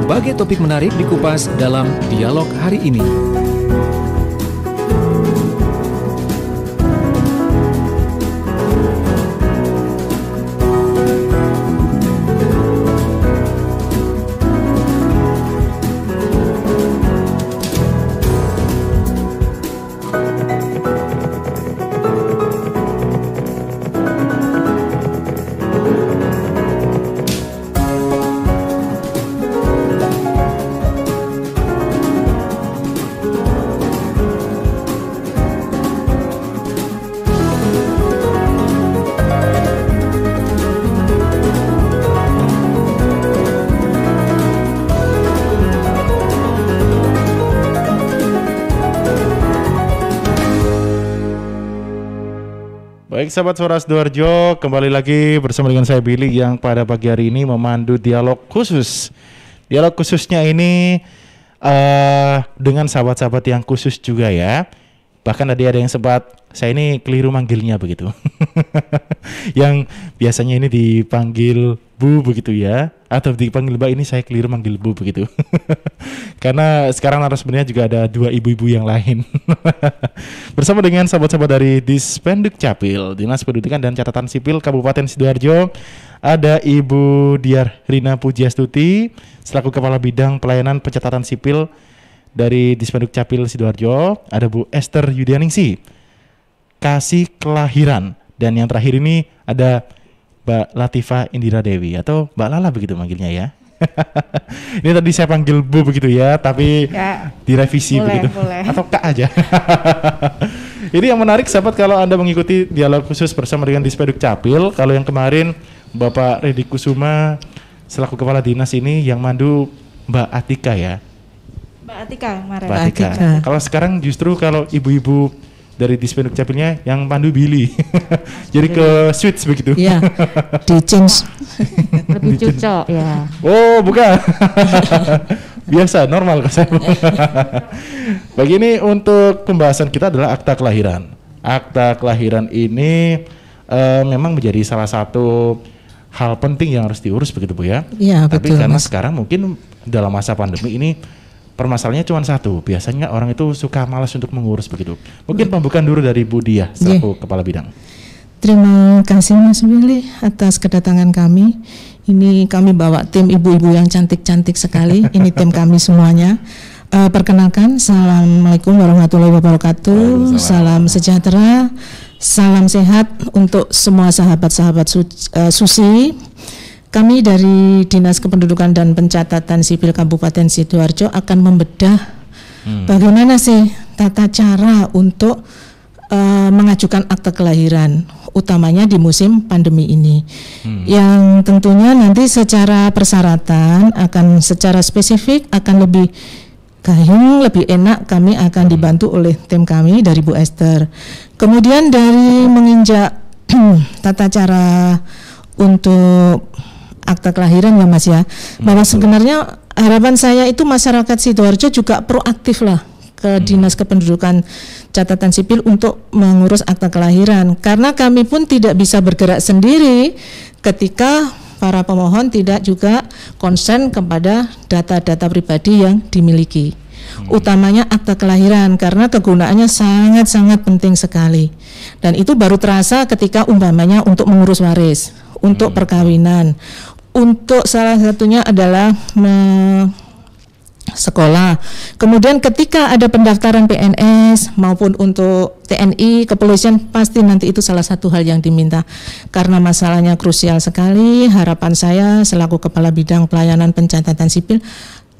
berbagai topik menarik dikupas dalam dialog hari ini. Baik sahabat Suara Sidoarjo, kembali lagi bersama dengan saya Billy yang pada pagi hari ini memandu dialog khusus. Dialog khususnya ini dengan sahabat-sahabat yang khusus juga ya. Bahkan tadi ada yang sempat, saya ini keliru manggilnya begitu. Yang biasanya ini dipanggil Bu begitu ya, atau dipanggil Mbak, ini saya keliru manggil Bu begitu. Karena sekarang narasumbernya juga ada dua ibu-ibu yang lain. Bersama dengan sahabat-sahabat dari Dispenduk Capil, Dinas Pendudukan dan Catatan Sipil Kabupaten Sidoarjo, ada Ibu Diar Rina Pujiastuti selaku Kepala Bidang Pelayanan Pencatatan Sipil dari Dispenduk Capil Sidoarjo, ada Bu Esther Yudianingsi, Kasih Kelahiran, dan yang terakhir ini ada Mbak Latifah Indira Dewi atau Mbak Lala begitu manggilnya ya. Ini tadi saya panggil Bu begitu ya, tapi ya, direvisi boleh, begitu boleh. Atau Kak aja. Ini yang menarik sahabat kalau Anda mengikuti dialog khusus bersama dengan Dispenduk Capil. Kalau yang kemarin Bapak Redi Kusuma selaku Kepala Dinas ini yang mandu Mbak Atika ya. Mbak Atika kemarin. Mbak Atika. Kalau sekarang justru kalau ibu-ibu dari Dispenduk Capilnya yang pandu Billy. Jadi ke switch begitu. Iya. Di change. Lebih cocok ya. Oh, bukan. Biasa, normal kok saya. Bagi ini untuk pembahasan kita adalah akta kelahiran. Akta kelahiran ini memang menjadi salah satu hal penting yang harus diurus begitu Bu ya. Iya, tapi betul. Karena Mas, sekarang mungkin dalam masa pandemi ini permasalahannya cuma satu. Biasanya orang itu suka malas untuk mengurus begitu. Mungkin pembukaan dulu dari Bu Dia selaku Kepala Bidang. Terima kasih Mas Willy atas kedatangan kami. Ini kami bawa tim ibu-ibu yang cantik-cantik sekali. Ini tim kami semuanya. Perkenalkan, Assalamualaikum warahmatullahi wabarakatuh. Salam sejahtera, salam sehat untuk semua sahabat-sahabat Susi. Kami dari Dinas Kependudukan dan Pencatatan Sipil Kabupaten Sidoarjo akan membedah bagaimana sih tata cara untuk mengajukan akta kelahiran, utamanya di musim pandemi ini. Yang tentunya nanti secara persyaratan akan secara spesifik akan lebih gayung, lebih enak, kami akan dibantu oleh tim kami dari Bu Esther. Kemudian dari menginjak tata cara untuk akta kelahiran ya Mas ya, bahwa sebenarnya harapan saya itu masyarakat Sidoarjo juga proaktif lah ke Dinas Kependudukan Catatan Sipil untuk mengurus akta kelahiran, karena kami pun tidak bisa bergerak sendiri ketika para pemohon tidak juga konsen kepada data-data pribadi yang dimiliki, utamanya akta kelahiran, karena kegunaannya sangat-sangat penting sekali, dan itu baru terasa ketika umpamanya untuk mengurus waris, untuk perkawinan, untuk salah satunya adalah sekolah. Kemudian ketika ada pendaftaran PNS maupun untuk TNI, kepolisian, pasti nanti itu salah satu hal yang diminta. Karena masalahnya krusial sekali, harapan saya selaku Kepala Bidang Pelayanan Pencatatan Sipil,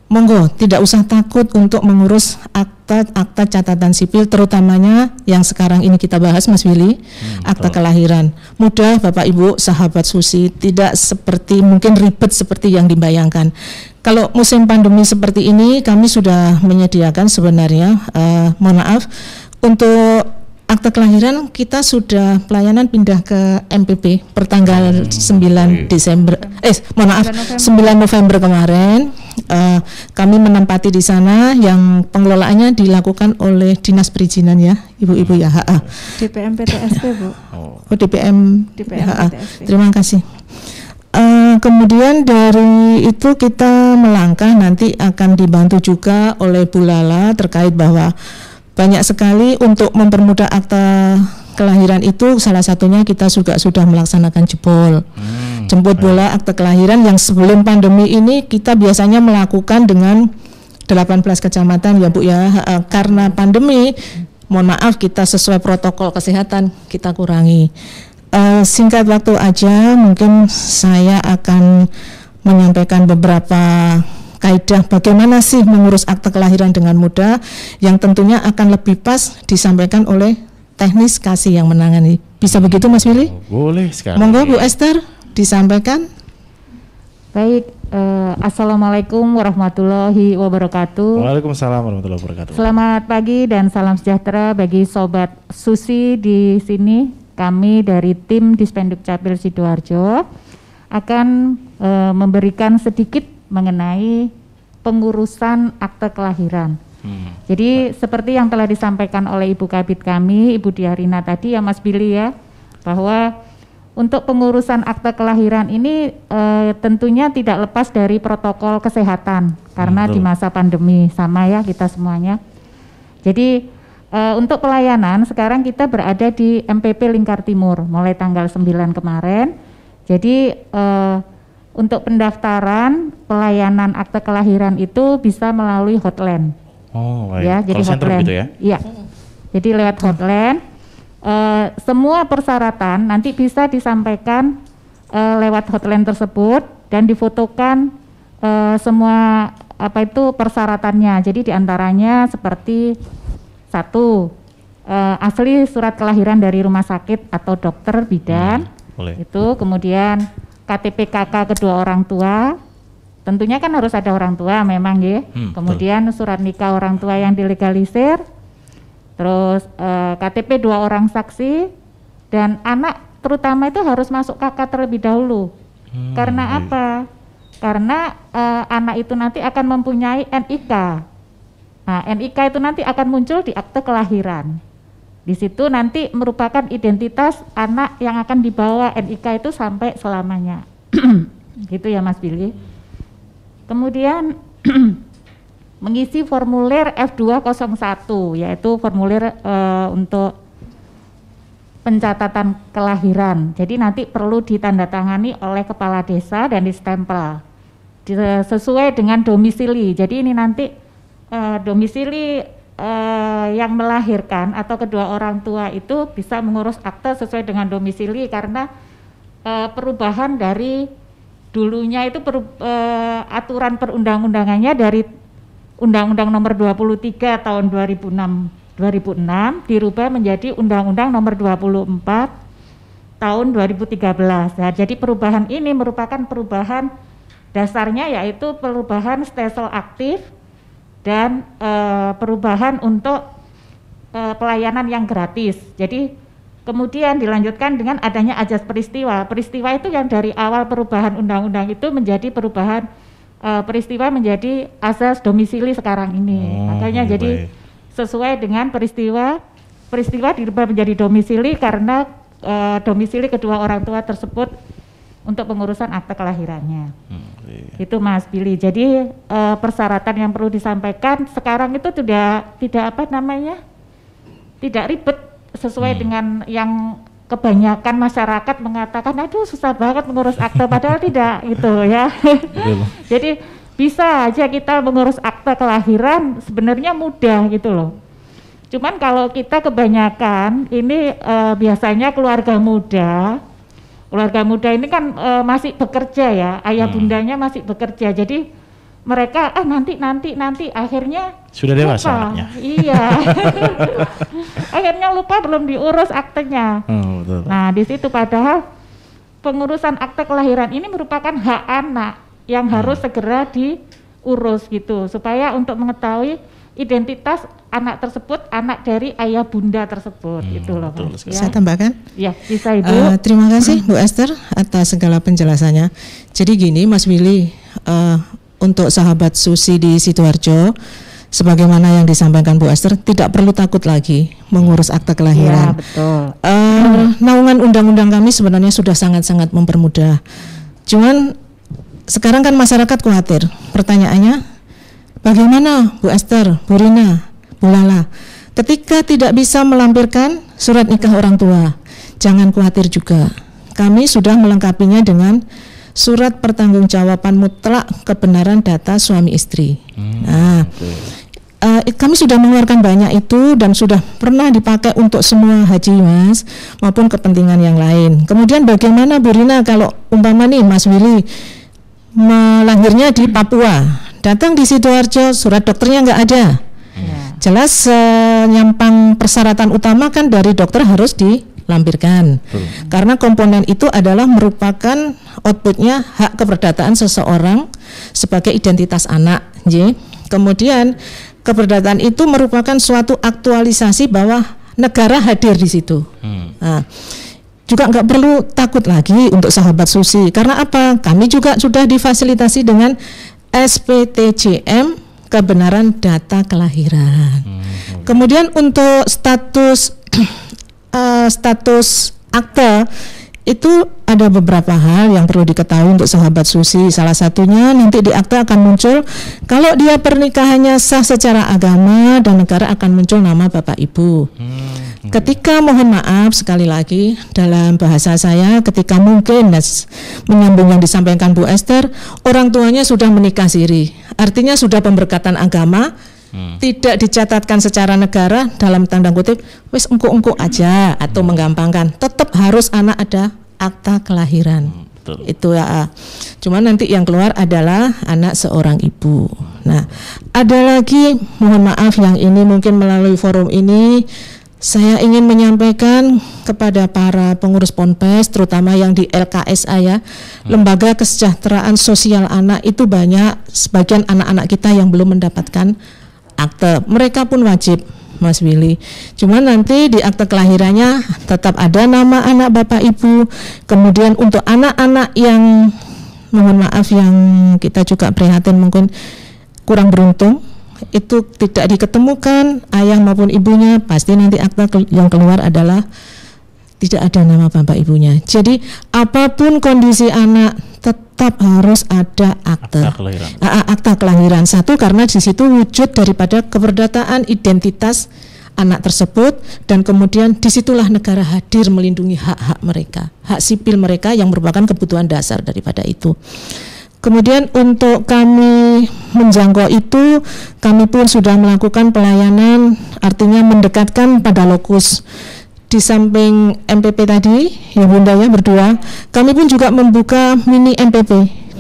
monggo tidak usah takut untuk mengurus akta catatan sipil, terutamanya yang sekarang ini kita bahas Mas Willy, akta kelahiran. Mudah Bapak Ibu sahabat Susi, tidak seperti mungkin ribet seperti yang dibayangkan. Kalau musim pandemi seperti ini kami sudah menyediakan sebenarnya, mohon maaf, untuk akta kelahiran kita sudah pelayanan pindah ke MPP pertanggal 9 Desember, 9 November kemarin. Kami menempati di sana, yang pengelolaannya dilakukan oleh Dinas Perizinan ya, Ibu-ibu ya, DPM PTSP Bu. Oh, DPM PTSP. Terima kasih. Kemudian dari itu kita melangkah nanti akan dibantu juga oleh Bu Lala terkait bahwa banyak sekali untuk mempermudah akta kelahiran itu, salah satunya kita juga sudah melaksanakan jemput bola akta kelahiran yang sebelum pandemi ini kita biasanya melakukan dengan 18 kecamatan ya Bu ya. Karena pandemi, mohon maaf kita sesuai protokol kesehatan kita kurangi. Singkat waktu aja mungkin saya akan menyampaikan beberapa kaidah bagaimana sih mengurus akte kelahiran dengan mudah yang tentunya akan lebih pas disampaikan oleh teknis kasih yang menangani. Bisa begitu Mas Willy? Boleh sekali. Monggo Bu Esther disampaikan. Baik, Assalamualaikum warahmatullahi wabarakatuh. Waalaikumsalam warahmatullahi wabarakatuh. Selamat pagi dan salam sejahtera bagi Sobat Susi di sini. Kami dari tim Dispenduk Capil Sidoarjo akan memberikan sedikit mengenai pengurusan akte kelahiran. Jadi seperti yang telah disampaikan oleh Ibu Kabid kami, Ibu Diarina tadi ya Mas Billy ya, bahwa untuk pengurusan akte kelahiran ini tentunya tidak lepas dari protokol kesehatan karena di masa pandemi sama ya kita semuanya. Jadi untuk pelayanan sekarang kita berada di MPP Lingkar Timur mulai tanggal 9 kemarin. Jadi untuk pendaftaran pelayanan akte kelahiran itu bisa melalui hotline. Oh, baik. Ya, jadi hotline. Gitu ya? Iya. Jadi lewat hotline. Semua persyaratan nanti bisa disampaikan lewat hotline tersebut dan difotokan semua persyaratannya. Jadi diantaranya seperti 1, asli surat kelahiran dari rumah sakit atau dokter bidan, itu kemudian KTP KK kedua orang tua, tentunya kan harus ada orang tua memang ya, kemudian surat nikah orang tua yang dilegalisir, terus KTP 2 orang saksi, dan anak terutama itu harus masuk KK terlebih dahulu. Karena apa? Karena anak itu nanti akan mempunyai NIK. Nah, NIK itu nanti akan muncul di akte kelahiran. Di situ nanti merupakan identitas anak yang akan dibawa NIK itu sampai selamanya. Gitu ya Mas Billy. Kemudian mengisi formulir F201 yaitu formulir untuk pencatatan kelahiran. Jadi nanti perlu ditandatangani oleh kepala desa dan distempel sesuai dengan domisili. Jadi ini nanti domisili yang melahirkan atau kedua orang tua itu bisa mengurus akte sesuai dengan domisili karena perubahan dari dulunya itu aturan perundang-undangannya dari Undang-Undang Nomor 23 tahun 2006 dirubah menjadi Undang-Undang Nomor 24 tahun 2013. Nah, jadi perubahan ini merupakan perubahan dasarnya yaitu perubahan stelsel aktif dan perubahan untuk pelayanan yang gratis. Jadi kemudian dilanjutkan dengan adanya ajas peristiwa. Peristiwa itu yang dari awal perubahan undang-undang itu menjadi perubahan peristiwa menjadi asas domisili sekarang ini. Makanya jadi sesuai dengan peristiwa dirubah menjadi domisili karena domisili kedua orang tua tersebut untuk pengurusan akte kelahirannya. Itu Mas Billy. Jadi persyaratan yang perlu disampaikan sekarang itu tidak ribet sesuai dengan yang kebanyakan masyarakat mengatakan, aduh susah banget mengurus akte, padahal tidak gitu ya. Jadi bisa aja kita mengurus akte kelahiran sebenarnya mudah gitu loh. Cuman kalau kita kebanyakan ini biasanya keluarga muda ini kan masih bekerja ya, ayah bundanya masih bekerja, jadi mereka nanti akhirnya sudah dewasa anaknya. Iya. Akhirnya lupa belum diurus aktenya. Betul. Nah di situ padahal pengurusan akte kelahiran ini merupakan hak anak yang harus segera diurus gitu, supaya untuk mengetahui identitas anak tersebut, anak dari ayah bunda tersebut, gitu loh. Ya. Saya tambahkan? Ya, bisa Ibu. Terima kasih Bu Esther atas segala penjelasannya. Jadi gini Mas Willy, untuk sahabat Susi di Sidoarjo, sebagaimana yang disampaikan Bu Esther, tidak perlu takut lagi mengurus akte kelahiran. Ya, betul. Naungan undang-undang kami sebenarnya sudah sangat-sangat mempermudah. Cuman sekarang kan masyarakat khawatir. Pertanyaannya, bagaimana Bu Esther, Bu Rina, Bu Lala, ketika tidak bisa melampirkan surat nikah orang tua? Jangan khawatir juga. Kami sudah melengkapinya dengan surat pertanggungjawaban mutlak kebenaran data suami istri. Kami sudah mengeluarkan banyak itu dan sudah pernah dipakai untuk semua haji Mas maupun kepentingan yang lain. Kemudian bagaimana Bu Rina kalau umpama nih Mas Willy melahirnya di Papua, datang di Sidoarjo, surat dokternya nggak ada. Jelas nyampang persyaratan utama kan dari dokter harus dilampirkan. Karena komponen itu adalah merupakan outputnya hak keperdataan seseorang sebagai identitas anak. Kemudian keperdataan itu merupakan suatu aktualisasi bahwa negara hadir di situ. Nah, juga nggak perlu takut lagi untuk sahabat Susi. Karena apa? Kami juga sudah difasilitasi dengan SPTJM, kebenaran data kelahiran. Kemudian untuk status akte itu ada beberapa hal yang perlu diketahui untuk sahabat Susi. Salah satunya nanti di akte akan muncul kalau dia pernikahannya sah secara agama dan negara akan muncul nama Bapak Ibu. Ketika mohon maaf sekali lagi dalam bahasa saya, ketika mungkin menyambung yang disampaikan Bu Esther, orang tuanya sudah menikah siri, artinya sudah pemberkatan agama, tidak dicatatkan secara negara, dalam tanda kutip wis engko-engko aja atau menggampangkan, tetap harus anak ada akta kelahiran. Itu ya. Cuman nanti yang keluar adalah anak seorang ibu. Nah, ada lagi mohon maaf yang ini mungkin melalui forum ini saya ingin menyampaikan kepada para pengurus Ponpes, terutama yang di LKSA ya, Lembaga Kesejahteraan Sosial Anak, itu banyak sebagian anak-anak kita yang belum mendapatkan akte. Mereka pun wajib, Mas Willy. Cuma nanti di akte kelahirannya tetap ada nama anak Bapak Ibu. Kemudian untuk anak-anak yang mohon maaf yang kita juga prihatin mungkin kurang beruntung, itu tidak diketemukan ayah maupun ibunya, pasti nanti akta yang keluar adalah tidak ada nama bapak ibunya. Jadi apapun kondisi anak tetap harus ada akta kelahiran. Satu, karena di situ wujud daripada keperdataan identitas anak tersebut, dan kemudian disitulah negara hadir melindungi hak-hak mereka, hak sipil mereka yang merupakan kebutuhan dasar daripada itu. Kemudian untuk kami menjangkau itu, kami pun sudah melakukan pelayanan, artinya mendekatkan pada lokus. Di samping MPP tadi, ya Bunda ya berdua, kami pun juga membuka mini MPP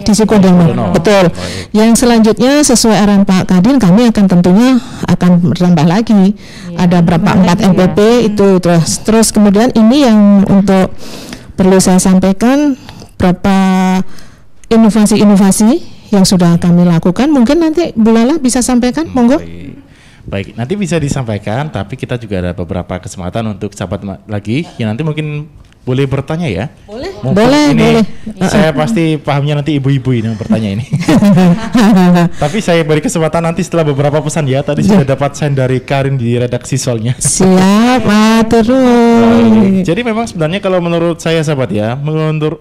di Sukodono. Betul. Yang selanjutnya sesuai arahan Pak Kadin, kami akan tentunya akan bertambah lagi. Ada berapa 4 MPP itu terus kemudian ini yang untuk perlu saya sampaikan berapa inovasi-inovasi yang sudah kami lakukan, mungkin nanti Bu Lala bisa sampaikan, monggo. Baik, nanti bisa disampaikan, tapi kita juga ada beberapa kesempatan untuk sahabat lagi yang nanti mungkin boleh bertanya ya. Boleh. Saya pasti pahamnya nanti ibu-ibu ini yang bertanya ini. Tapi saya beri kesempatan nanti setelah beberapa pesan ya. Tadi sudah dapat sign dari Karin di redaksi Solnya. Siap, terus. Jadi memang sebenarnya kalau menurut saya sahabat ya,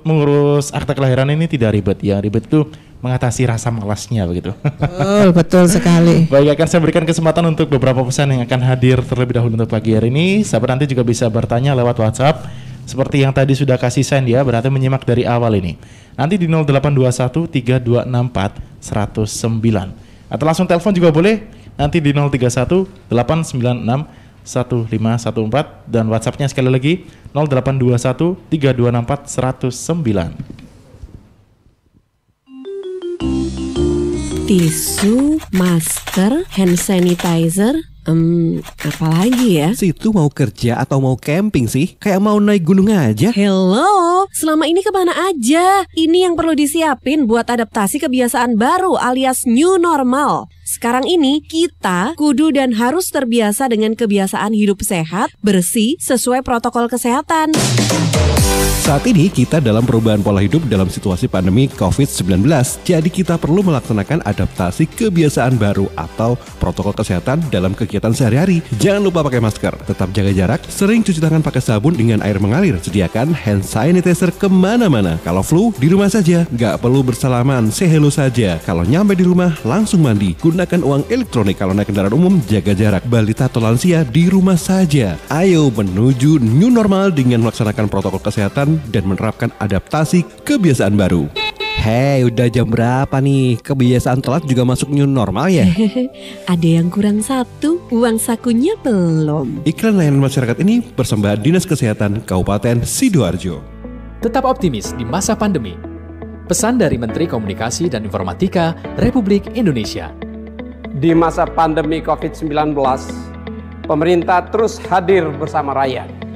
mengurus akta kelahiran ini tidak ribet ya. Ribet itu mengatasi rasa malasnya begitu. Betul sekali. Baik, akan saya berikan kesempatan untuk beberapa pesan yang akan hadir terlebih dahulu untuk pagi hari ini. Sahabat nanti juga bisa bertanya lewat WhatsApp seperti yang tadi sudah kasih sign ya, berarti menyimak dari awal ini. Nanti di 0821 3264 109 atau langsung telepon juga boleh nanti di 031 896 1514 dan WhatsAppnya sekali lagi 0821 3264 109. Tisu, masker, hand sanitizer, apalagi ya? Situ mau kerja atau mau camping sih? Kayak mau naik gunung aja. Hello, selama ini kemana aja? Ini yang perlu disiapin buat adaptasi kebiasaan baru alias new normal. Sekarang ini kita kudu dan harus terbiasa dengan kebiasaan hidup sehat, bersih, sesuai protokol kesehatan. Saat ini kita dalam perubahan pola hidup dalam situasi pandemi COVID-19, jadi kita perlu melaksanakan adaptasi kebiasaan baru atau protokol kesehatan dalam kegiatan sehari-hari. Jangan lupa pakai masker, tetap jaga jarak, sering cuci tangan pakai sabun dengan air mengalir, sediakan hand sanitizer kemana-mana. Kalau flu, di rumah saja, nggak perlu bersalaman, say hello saja. Kalau nyampe di rumah, langsung mandi, gunakan uang elektronik. Kalau naik kendaraan umum, jaga jarak. Balita atau lansia, di rumah saja. Ayo menuju new normal dengan melaksanakan protokol kesehatan dan menerapkan adaptasi kebiasaan baru. Hei, udah jam berapa nih? Kebiasaan telat juga masuk new normal ya? Ada yang kurang satu, uang sakunya belum. Iklan layanan masyarakat ini persembahan Dinas Kesehatan Kabupaten Sidoarjo. Tetap optimis di masa pandemi. Pesan dari Menteri Komunikasi dan Informatika Republik Indonesia. Di masa pandemi COVID-19, pemerintah terus hadir bersama rakyat.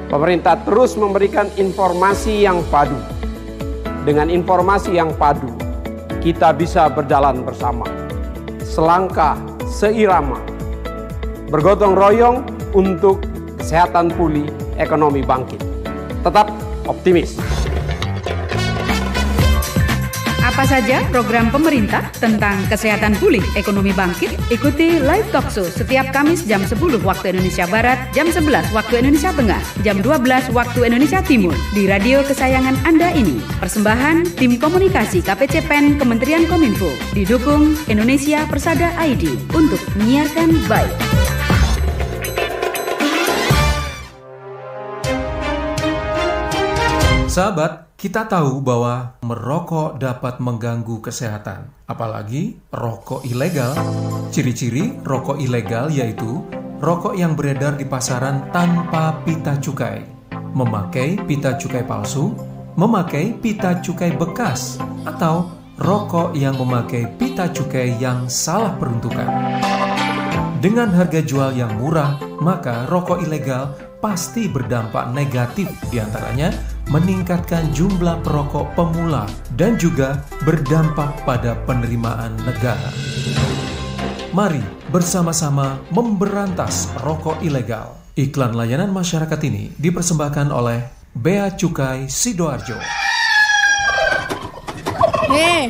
Pemerintah terus memberikan informasi yang padu. Dengan informasi yang padu, kita bisa berjalan bersama, selangkah, seirama, bergotong royong untuk kesehatan pulih, ekonomi bangkit. Tetap optimis. Apa saja program pemerintah tentang kesehatan pulih, ekonomi bangkit? Ikuti Live Talk Show setiap Kamis jam 10 waktu Indonesia Barat, jam 11 waktu Indonesia Tengah, jam 12 waktu Indonesia Timur di radio kesayangan Anda ini. Persembahan Tim Komunikasi KPCPEN Kementerian Kominfo, didukung Indonesia Persada ID untuk menyiarkan baik. Sahabat, kita tahu bahwa merokok dapat mengganggu kesehatan, apalagi rokok ilegal. Ciri-ciri rokok ilegal yaitu rokok yang beredar di pasaran tanpa pita cukai, memakai pita cukai palsu, memakai pita cukai bekas, atau rokok yang memakai pita cukai yang salah peruntukan. Dengan harga jual yang murah, maka rokok ilegal pasti berdampak negatif, diantaranya meningkatkan jumlah perokok pemula dan juga berdampak pada penerimaan negara. Mari bersama-sama memberantas rokok ilegal. Iklan layanan masyarakat ini dipersembahkan oleh Bea Cukai Sidoarjo.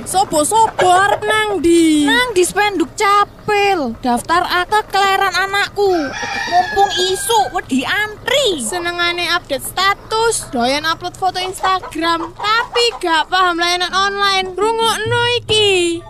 Sobo-sobo arep nang di Spenduk Capil. Daftar akte kelahiran anakku. Mumpung isu wedi antri. Senengane update status, doyan upload foto Instagram, tapi gak paham layanan online. Rungokno iki.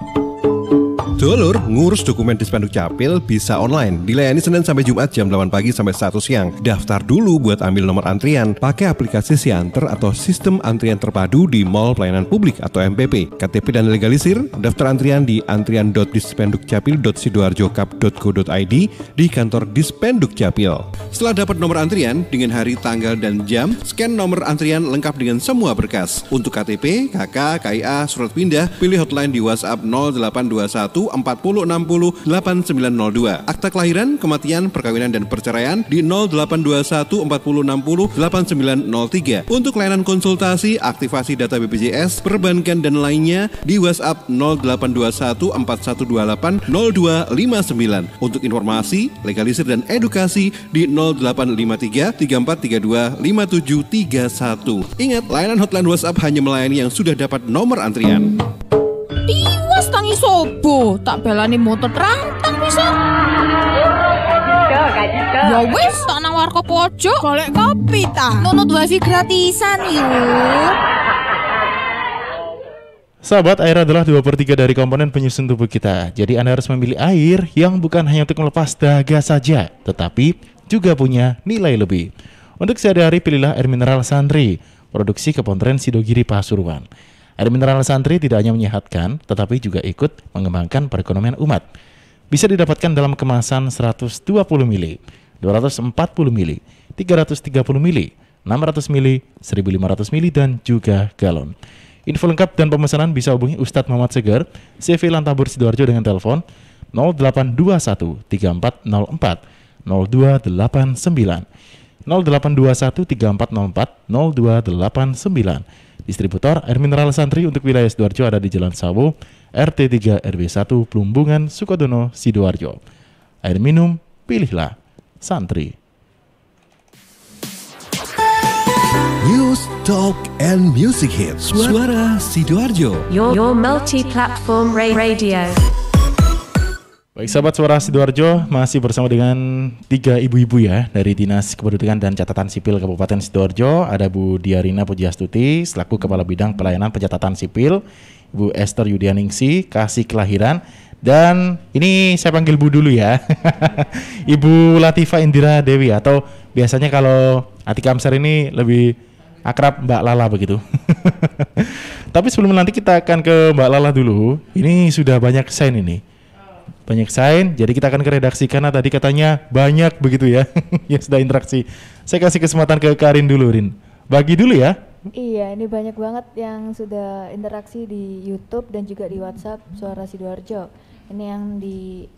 Dulur, ngurus dokumen di Spenduk Capil bisa online. Dilayani Senin sampai Jumat jam 8 pagi sampai 1 siang. Daftar dulu buat ambil nomor antrian. Pakai aplikasi Sianter atau Sistem Antrian Terpadu di Mall Pelayanan Publik atau MPP. KTP dan legalisir, daftar antrian di antrian.dispendukcapil.sidoarjokap.go.id di kantor Dispenduk Capil. Setelah dapat nomor antrian dengan hari, tanggal, dan jam, scan nomor antrian lengkap dengan semua berkas. Untuk KTP, KK, KIA, surat pindah, pilih hotline di WhatsApp 0821 40 60 8902. Akta kelahiran, kematian, perkawinan dan perceraian di 0821 40 60 8903. Untuk layanan konsultasi, aktivasi data BPJS, perbankan dan lainnya di WhatsApp 0821 4128 0259. Untuk informasi, legalisir dan edukasi di 0853 3432 5731. Ingat, layanan hotline WhatsApp hanya melayani yang sudah dapat nomor antrian. Tiwas tangi sobo, tak belani motor rantang bisa. Ya wis, tak nang warkop pojok, golek kopi ta. Nunut wifi gratisan yuk. Sahabat, air adalah 2/3 dari komponen penyusun tubuh kita. Jadi Anda harus memilih air yang bukan hanya untuk melepas dahaga saja, tetapi juga punya nilai lebih. Untuk sehari-hari pilihlah air mineral Santri, produksi Kepontren Sidogiri Pasuruan. Air mineral Santri tidak hanya menyehatkan, tetapi juga ikut mengembangkan perekonomian umat. Bisa didapatkan dalam kemasan 120 ml, 240 ml, 330 ml, 600 ml, 1500 ml, dan juga galon. Info lengkap dan pemesanan bisa hubungi Ustadz Muhammad Segar, CV Lantabur Sidoarjo dengan telepon 0821 3404 0289 0821 3404 0289. Distributor air mineral Santri untuk wilayah Sidoarjo ada di Jalan Sawo, RT 3 RW 1 Plumbungan, Sukodono, Sidoarjo. Air minum, pilihlah Santri. News, Talk, and Music Hits. Suara Sidoarjo. Your multi-platform radio. Baik sahabat Suara Sidoarjo, masih bersama dengan 3 ibu-ibu ya dari Dinas Kependudukan dan Catatan Sipil Kabupaten Sidoarjo. Ada Bu Diarina Pujiastuti selaku Kepala Bidang Pelayanan Pencatatan Sipil, Bu Esther Yudianingsi Kasih Kelahiran, dan ini saya panggil Bu dulu ya. Ibu Latifah Indira Dewi, atau biasanya kalau Atika Amsar ini lebih akrab Mbak Lala begitu. Tapi sebelum nanti kita akan ke Mbak Lala dulu, ini sudah banyak sign ini. Banyak sign, jadi kita akan ke redaksi karena tadi katanya banyak begitu ya yang sudah interaksi. Saya kasih kesempatan ke Karin dulu, Rin. Bagi dulu ya. Iya, ini banyak banget yang sudah interaksi di YouTube dan juga di WhatsApp Suara Sidoarjo. Ini yang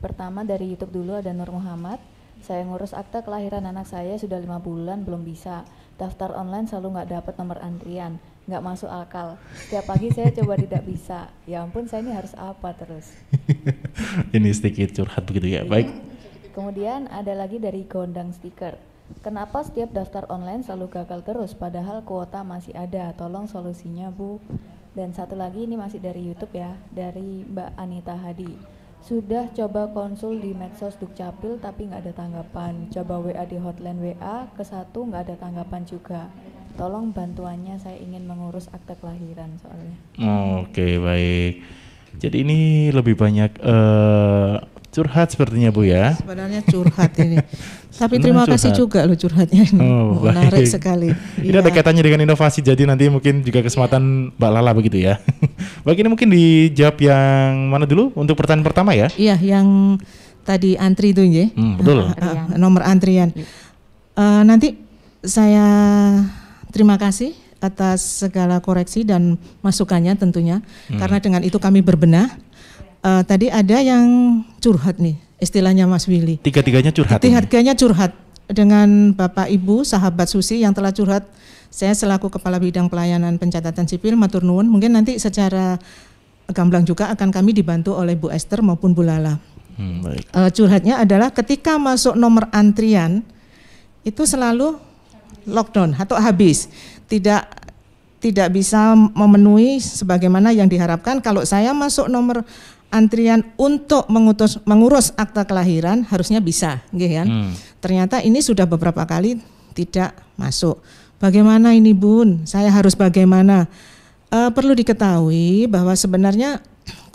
pertama dari YouTube dulu, ada Nur Muhammad. Saya ngurus akta kelahiran anak saya sudah 5 bulan belum bisa. Daftar online selalu nggak dapat nomor antrian, nggak masuk akal. Setiap pagi saya coba tidak bisa. Ya ampun, saya ini harus apa terus? Ini sedikit curhat begitu ya. Baik. Kemudian ada lagi dari Gondang Stiker. Kenapa setiap daftar online selalu gagal terus padahal kuota masih ada? Tolong solusinya, Bu. Dan satu lagi ini masih dari YouTube ya, dari Mbak Anita Hadi. Sudah coba konsul di medsos Dukcapil tapi nggak ada tanggapan. Coba WA di hotline WA ke 1 nggak ada tanggapan juga. Tolong bantuannya, saya ingin mengurus akte kelahiran soalnya. Oke, baik. Jadi ini lebih banyak curhat sepertinya Bu ya. Sebenarnya curhat ini. Tapi terima kasih juga loh curhatnya ini. Menarik sekali. Ini ada kaitannya dengan inovasi, jadi nanti mungkin juga kesempatan Mbak Lala begitu ya. Baik, ini mungkin dijawab yang mana dulu untuk pertanyaan pertama ya? Iya, yang tadi antri itu ya. Betul. Nomor antrian. Nanti saya terima kasih atas segala koreksi dan masukannya tentunya. Karena dengan itu kami berbenah. Tadi ada yang curhat nih, istilahnya Mas Willy. Tiga-tiganya curhat. Tiga-tiganya curhat dengan Bapak Ibu sahabat Susi yang telah curhat. Saya selaku Kepala Bidang Pelayanan Pencatatan Sipil matur nuwun. Mungkin nanti secara gamblang juga akan kami dibantu oleh Bu Esther maupun Bu Lala. Baik. Curhatnya adalah ketika masuk nomor antrian itu selalu lockdown atau habis, tidak bisa memenuhi sebagaimana yang diharapkan. Kalau saya masuk nomor antrian untuk mengurus akta kelahiran harusnya bisa, kan? Ternyata ini sudah beberapa kali tidak masuk. Bagaimana ini Bun? Saya harus bagaimana? Perlu diketahui bahwa sebenarnya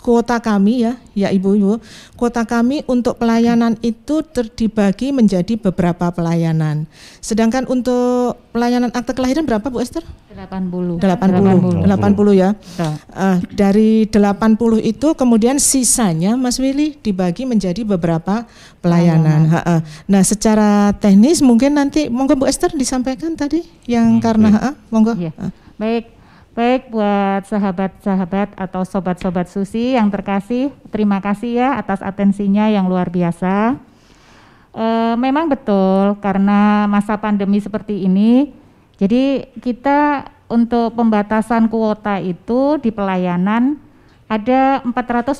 kuota kami ya ibu-ibu, kuota kami untuk pelayanan itu dibagi menjadi beberapa pelayanan. Sedangkan untuk pelayanan akte kelahiran berapa Bu Esther? 80 ya. Dari 80 itu kemudian sisanya Mas Willy dibagi menjadi beberapa pelayanan. Nah, secara teknis mungkin nanti monggo Bu Esther disampaikan tadi yang karena monggo. Iya. Baik buat sahabat-sahabat atau sobat-sobat Susi yang terkasih, terima kasih ya atas atensinya yang luar biasa. Memang betul karena masa pandemi seperti ini, jadi kita untuk pembatasan kuota itu di pelayanan ada 400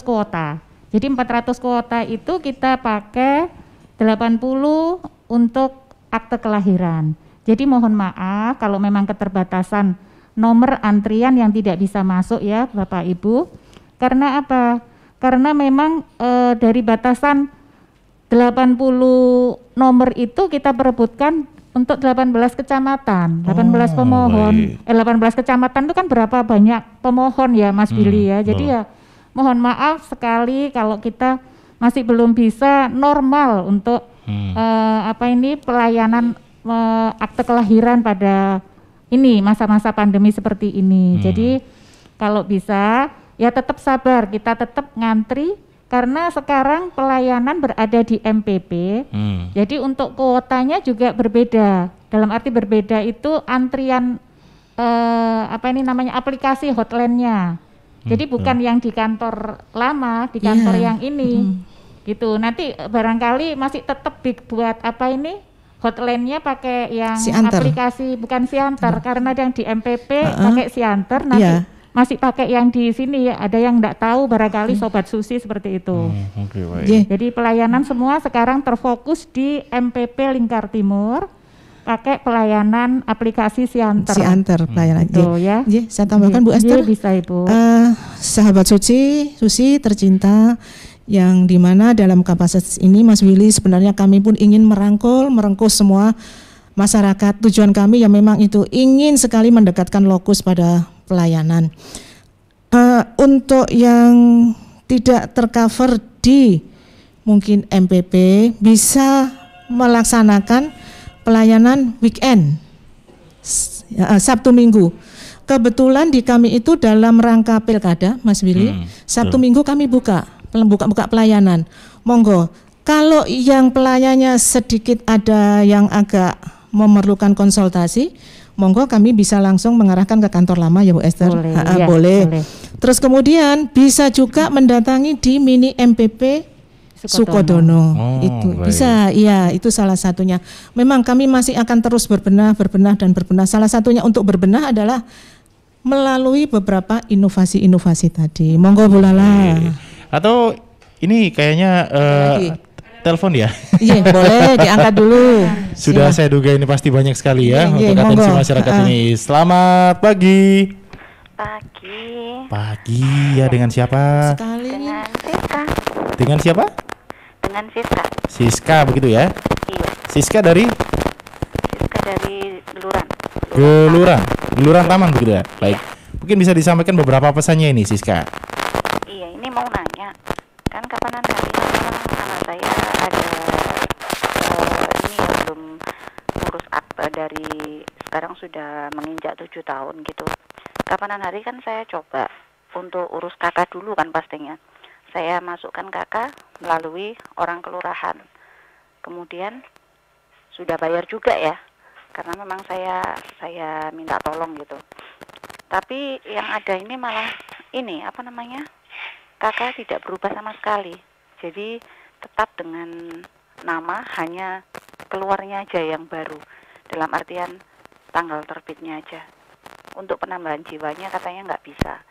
kuota. Jadi 400 kuota itu kita pakai 80 untuk akte kelahiran. Jadi mohon maaf kalau memang keterbatasan nomor antrian yang tidak bisa masuk ya Bapak Ibu. Karena apa? Karena memang dari batasan 80 nomor itu kita perebutkan untuk 18 kecamatan, 18 pemohon. 18 kecamatan itu kan berapa banyak pemohon ya Mas Billy ya. Jadi ya mohon maaf sekali kalau kita masih belum bisa normal untuk pelayanan akte kelahiran pada ini masa-masa pandemi seperti ini. Jadi kalau bisa ya tetap sabar, kita tetap ngantri karena sekarang pelayanan berada di MPP. Jadi untuk kuotanya juga berbeda. Dalam arti berbeda itu antrian aplikasi hotline-nya. Jadi bukan yang di kantor lama, di kantor yang ini. Gitu. Nanti barangkali masih tetap dibuat hotline-nya pakai yang Siantar. Aplikasi bukan Siantar karena yang di MPP pakai Siantar, nanti masih pakai yang di sini ya. Ada yang enggak tahu barangkali sobat Susi seperti itu. Jadi pelayanan semua sekarang terfokus di MPP Lingkar Timur. pakai pelayanan aplikasi Siantar. Siantar pelayanan. Gitu, ya. Saya tambahkan Bu Esther. Bisa Ibu. Sahabat Susi tercinta, yang dimana dalam kapasitas ini Mas Willy sebenarnya kami pun ingin merangkul semua masyarakat. Tujuan kami yang memang itu ingin sekali mendekatkan lokus pada pelayanan. Untuk yang tidak tercover di mungkin MPP bisa melaksanakan pelayanan weekend Sabtu Minggu. Kebetulan di kami itu dalam rangka pilkada, Mas Willy, Sabtu Minggu kami buka pelayanan. Monggo, kalau yang pelayannya sedikit ada yang agak memerlukan konsultasi, monggo kami bisa langsung mengarahkan ke kantor lama ya Bu Esther. Boleh. Terus kemudian bisa juga mendatangi di mini MPP Sukodono. Itu bisa, iya, itu salah satunya. Memang kami masih akan terus berbenah. Salah satunya untuk berbenah adalah melalui beberapa inovasi tadi. Monggo Bu Lala. Atau ini kayaknya telepon ya? Iya, boleh diangkat dulu. Sudah saya duga ini pasti banyak sekali ya untuk atensi masyarakat ini. Selamat pagi. Pagi ya, dengan siapa? Dengan Siska. Dengan siapa? Dengan Siska. Siska begitu ya? Iya. Siska dari Geluran Taman begitu ya? Baik. Mungkin bisa disampaikan beberapa pesannya ini Siska. Iya, ini mau nanya. Kan kapanan hari anak saya ada ini ya, belum ngurus akta dari sekarang sudah menginjak 7 tahun gitu. Kapanan hari kan saya coba untuk urus kakak dulu kan pastinya. Saya masukkan kakak melalui orang kelurahan. Kemudian sudah bayar juga ya. Karena memang saya minta tolong gitu. Tapi yang ada ini malah ini kakak tidak berubah sama sekali. Jadi tetap dengan nama, hanya keluarnya aja yang baru. Dalam artian tanggal terbitnya aja. Untuk penambahan jiwanya katanya nggak bisa.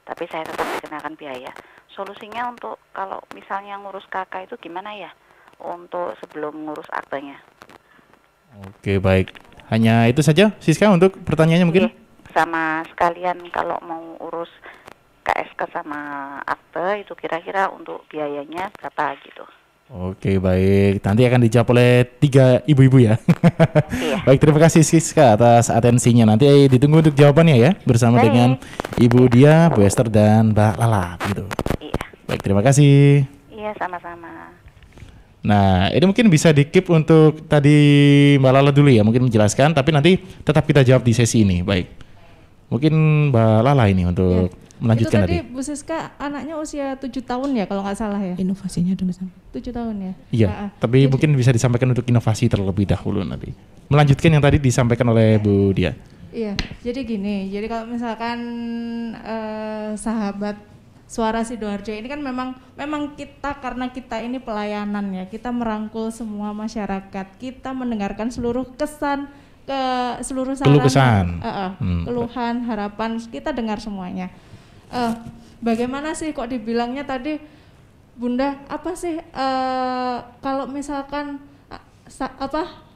Tapi saya tetap dikenakan biaya. Solusinya untuk kalau misalnya ngurus kakak itu gimana ya? Untuk sebelum ngurus aktenya. Oke, baik. Hanya itu saja Siska untuk pertanyaannya mungkin? Sama sekalian kalau mau urus KSK sama akte itu kira-kira untuk biayanya berapa gitu. Oke, baik. Nanti akan dijawab oleh 3 ibu-ibu ya. Iya. Baik, terima kasih Siska atas atensinya. Nanti ditunggu untuk jawabannya ya bersama dengan Ibu Dia, Bu Esther dan Mbak Lala gitu. Iya. Baik, terima kasih. Iya, sama-sama. Nah, ini mungkin bisa di-keep untuk tadi Mbak Lala dulu ya, mungkin menjelaskan, tapi nanti tetap kita jawab di sesi ini. Baik. Mungkin Mbak Lala ini untuk melanjutkan tadi. Itu tadi Bu Siska anaknya usia 7 tahun ya kalau nggak salah ya. Inovasinya dulu sampai 7 tahun ya. Iya, tapi mungkin bisa disampaikan untuk inovasi terlebih dahulu nanti. Melanjutkan yang tadi disampaikan oleh Bu Dia. Iya, jadi gini, jadi kalau misalkan sahabat Suara Sidoarjo ini kan memang kita, karena kita ini pelayanan ya, kita merangkul semua masyarakat, kita mendengarkan seluruh kesan, seluruh saran, keluhan, harapan, kita dengar semuanya. Bagaimana sih kok dibilangnya tadi Bunda, apa sih kalau misalkan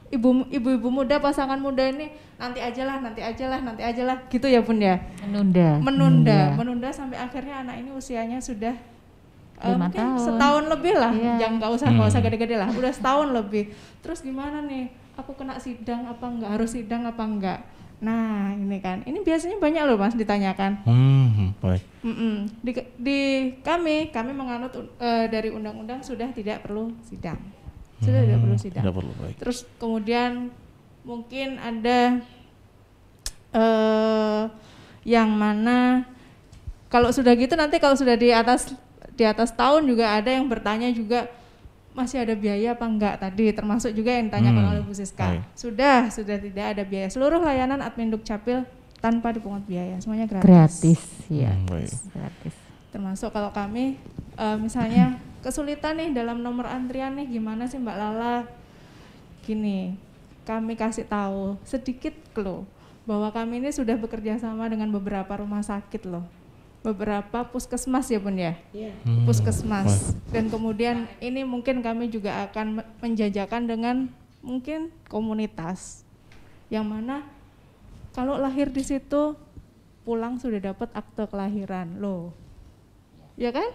ibu-ibu muda, pasangan muda ini nanti aja lah gitu ya Bun ya. Menunda sampai akhirnya anak ini usianya sudah 5 tahun. Setahun lebih lah. Jangan nggak usah gede-gede lah, udah setahun lebih. Terus gimana nih, aku kena sidang apa enggak, harus sidang apa enggak. Nah ini kan, ini biasanya banyak loh Mas ditanyakan. Baik. Di kami menganut dari undang-undang sudah tidak perlu sidang. Tidak perlu sidang. Terus kemudian mungkin ada yang mana kalau sudah gitu nanti kalau sudah di atas tahun juga ada yang bertanya juga masih ada biaya apa enggak tadi, termasuk juga yang ditanyakan oleh Bu Siska. Sudah tidak ada biaya. Seluruh layanan admin Dukcapil tanpa dipungut biaya, semuanya gratis. Gratis. Termasuk kalau kami misalnya kesulitan nih dalam nomor antrian nih, gimana sih Mbak Lala? Gini, kami kasih tahu sedikit loh bahwa kami ini sudah bekerja sama dengan beberapa rumah sakit loh, beberapa puskesmas ya Bun ya, puskesmas. Dan kemudian ini mungkin kami juga akan menjajakan dengan mungkin komunitas yang mana kalau lahir di situ pulang sudah dapat akte kelahiran loh, ya kan?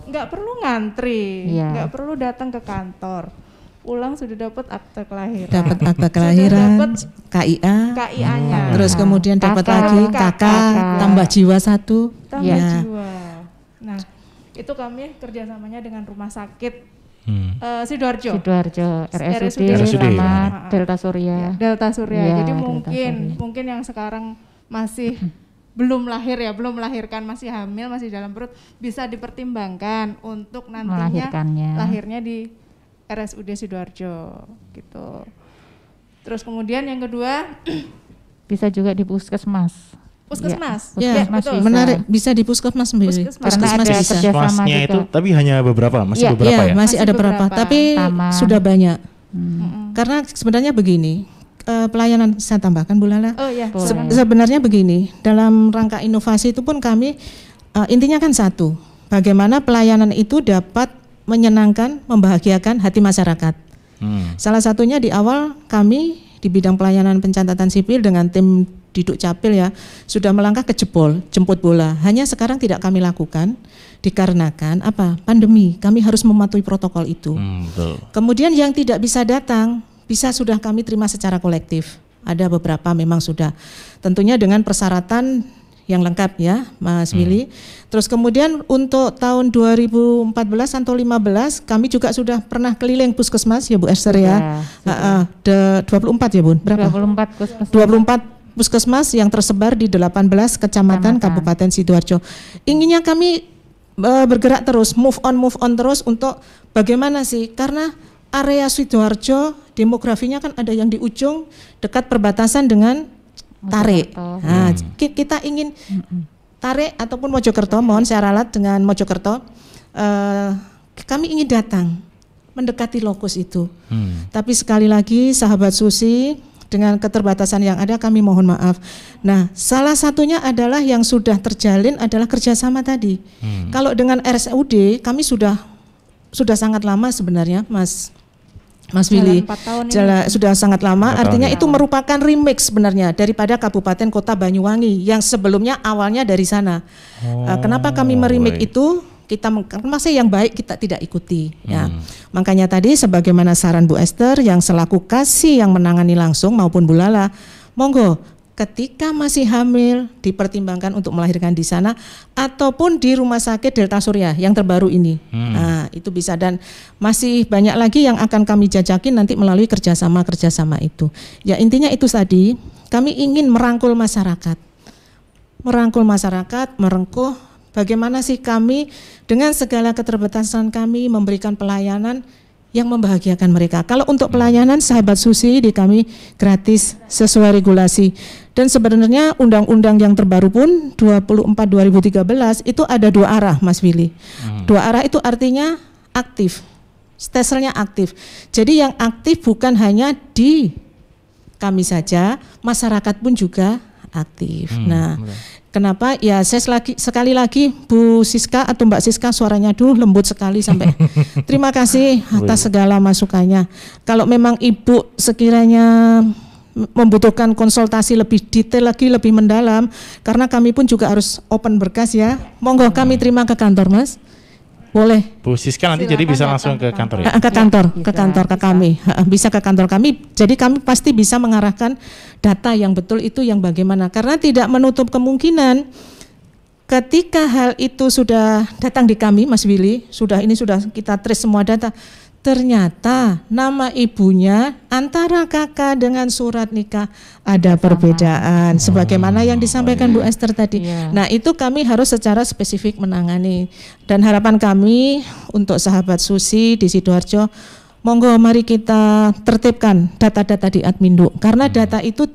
Nggak perlu ngantri, nggak perlu datang ke kantor, pulang sudah dapat akte kelahiran. Dapat akte kelahiran, KIA-nya. Terus kemudian dapat lagi KK, tambah jiwa 1. Tambah jiwa. Nah, itu kami kerjasamanya dengan rumah sakit Sidoarjo, RSUD sama Delta Surya. Delta Surya. Jadi mungkin yang sekarang masih belum lahir ya, belum melahirkan, masih hamil, masih dalam perut, bisa dipertimbangkan untuk nantinya lahirnya di RSUD Sidoarjo gitu. Terus kemudian yang kedua bisa juga di puskesmas. Puskesmas. Ya, betul. Menarik, bisa di puskesmas sendiri. Karena ada kerjasama itu, tapi hanya beberapa, masih beberapa ya? Masih ada beberapa, tapi sudah banyak. Karena sebenarnya begini, pelayanan saya tambahkan Bu Lala. Sebenarnya begini, dalam rangka inovasi itu pun kami intinya kan satu, bagaimana pelayanan itu dapat menyenangkan, membahagiakan hati masyarakat. Salah satunya di awal kami di bidang pelayanan pencatatan sipil dengan tim Diduk Capil ya sudah melangkah ke jemput bola. Hanya sekarang tidak kami lakukan dikarenakan apa? Pandemi. Kami harus mematuhi protokol itu. Kemudian yang tidak bisa datang bisa sudah kami terima secara kolektif. Ada beberapa memang sudah. Tentunya dengan persyaratan yang lengkap ya, Mas Willy. Terus kemudian untuk tahun 2014 atau 15 kami juga sudah pernah keliling puskesmas ya Bu Esther ya. 24 ya Bun. Berapa? 24 puskesmas. 24 puskesmas yang tersebar di 18 kecamatan Kabupaten Sidoarjo. Inginnya kami bergerak terus, move on terus untuk bagaimana sih? Karena area Sidoarjo demografinya kan ada yang di ujung dekat perbatasan dengan Tarik. Nah, kita ingin Tarik ataupun Mojokerto, mohon saya ralat dengan Mojokerto. Kami ingin datang mendekati lokus itu. Tapi sekali lagi sahabat Susi, dengan keterbatasan yang ada kami mohon maaf. Nah, salah satunya adalah yang sudah terjalin adalah kerjasama tadi. Kalau dengan RSUD kami sudah sangat lama sebenarnya, Mas Willy. Sudah sangat lama. Artinya itu merupakan remix sebenarnya daripada Kabupaten Kota Banyuwangi yang sebelumnya awalnya dari sana. Kenapa kami merimik itu? Kita masih yang baik kita tidak ikuti ya. Makanya tadi sebagaimana saran Bu Esther yang selaku kasih yang menangani langsung maupun Bu Lala, monggo ketika masih hamil dipertimbangkan untuk melahirkan di sana ataupun di Rumah Sakit Delta Surya yang terbaru ini. Nah, itu bisa dan masih banyak lagi yang akan kami jajakin nanti melalui kerjasama itu. Ya intinya itu tadi, kami ingin merangkul masyarakat, merengkuh bagaimana sih kami dengan segala keterbatasan kami memberikan pelayanan yang membahagiakan mereka. Kalau untuk pelayanan sahabat Susi di kami gratis sesuai regulasi. Dan sebenarnya undang-undang yang terbaru pun 24/2013 itu ada 2 arah Mas Willy. 2 arah itu artinya aktif. Steselnya aktif. Jadi yang aktif bukan hanya di kami saja, masyarakat pun juga aktif. Nah, kenapa? Ya saya sekali lagi Bu Siska atau Mbak Siska suaranya lembut sekali sampai terima kasih atas segala masukannya. Kalau memang Ibu sekiranya membutuhkan konsultasi lebih detail lagi, lebih mendalam, karena kami pun juga harus open berkas ya. Monggo kami terima ke kantor Mas. Boleh. Bu Siska nanti jadi bisa langsung ke kantor ya? Ke kantor ke kami. Bisa ke kantor kami. Jadi kami pasti bisa mengarahkan data yang betul itu yang bagaimana. Karena tidak menutup kemungkinan ketika hal itu sudah datang di kami Mas Willy, sudah kita trace semua data. Ternyata nama ibunya antara kakak dengan surat nikah ada perbedaan sebagaimana yang disampaikan Bu Esther tadi. Nah, itu kami harus secara spesifik menangani. Dan harapan kami untuk sahabat Susi di Sidoarjo, monggo mari kita tertibkan data-data di Adminduk karena data itu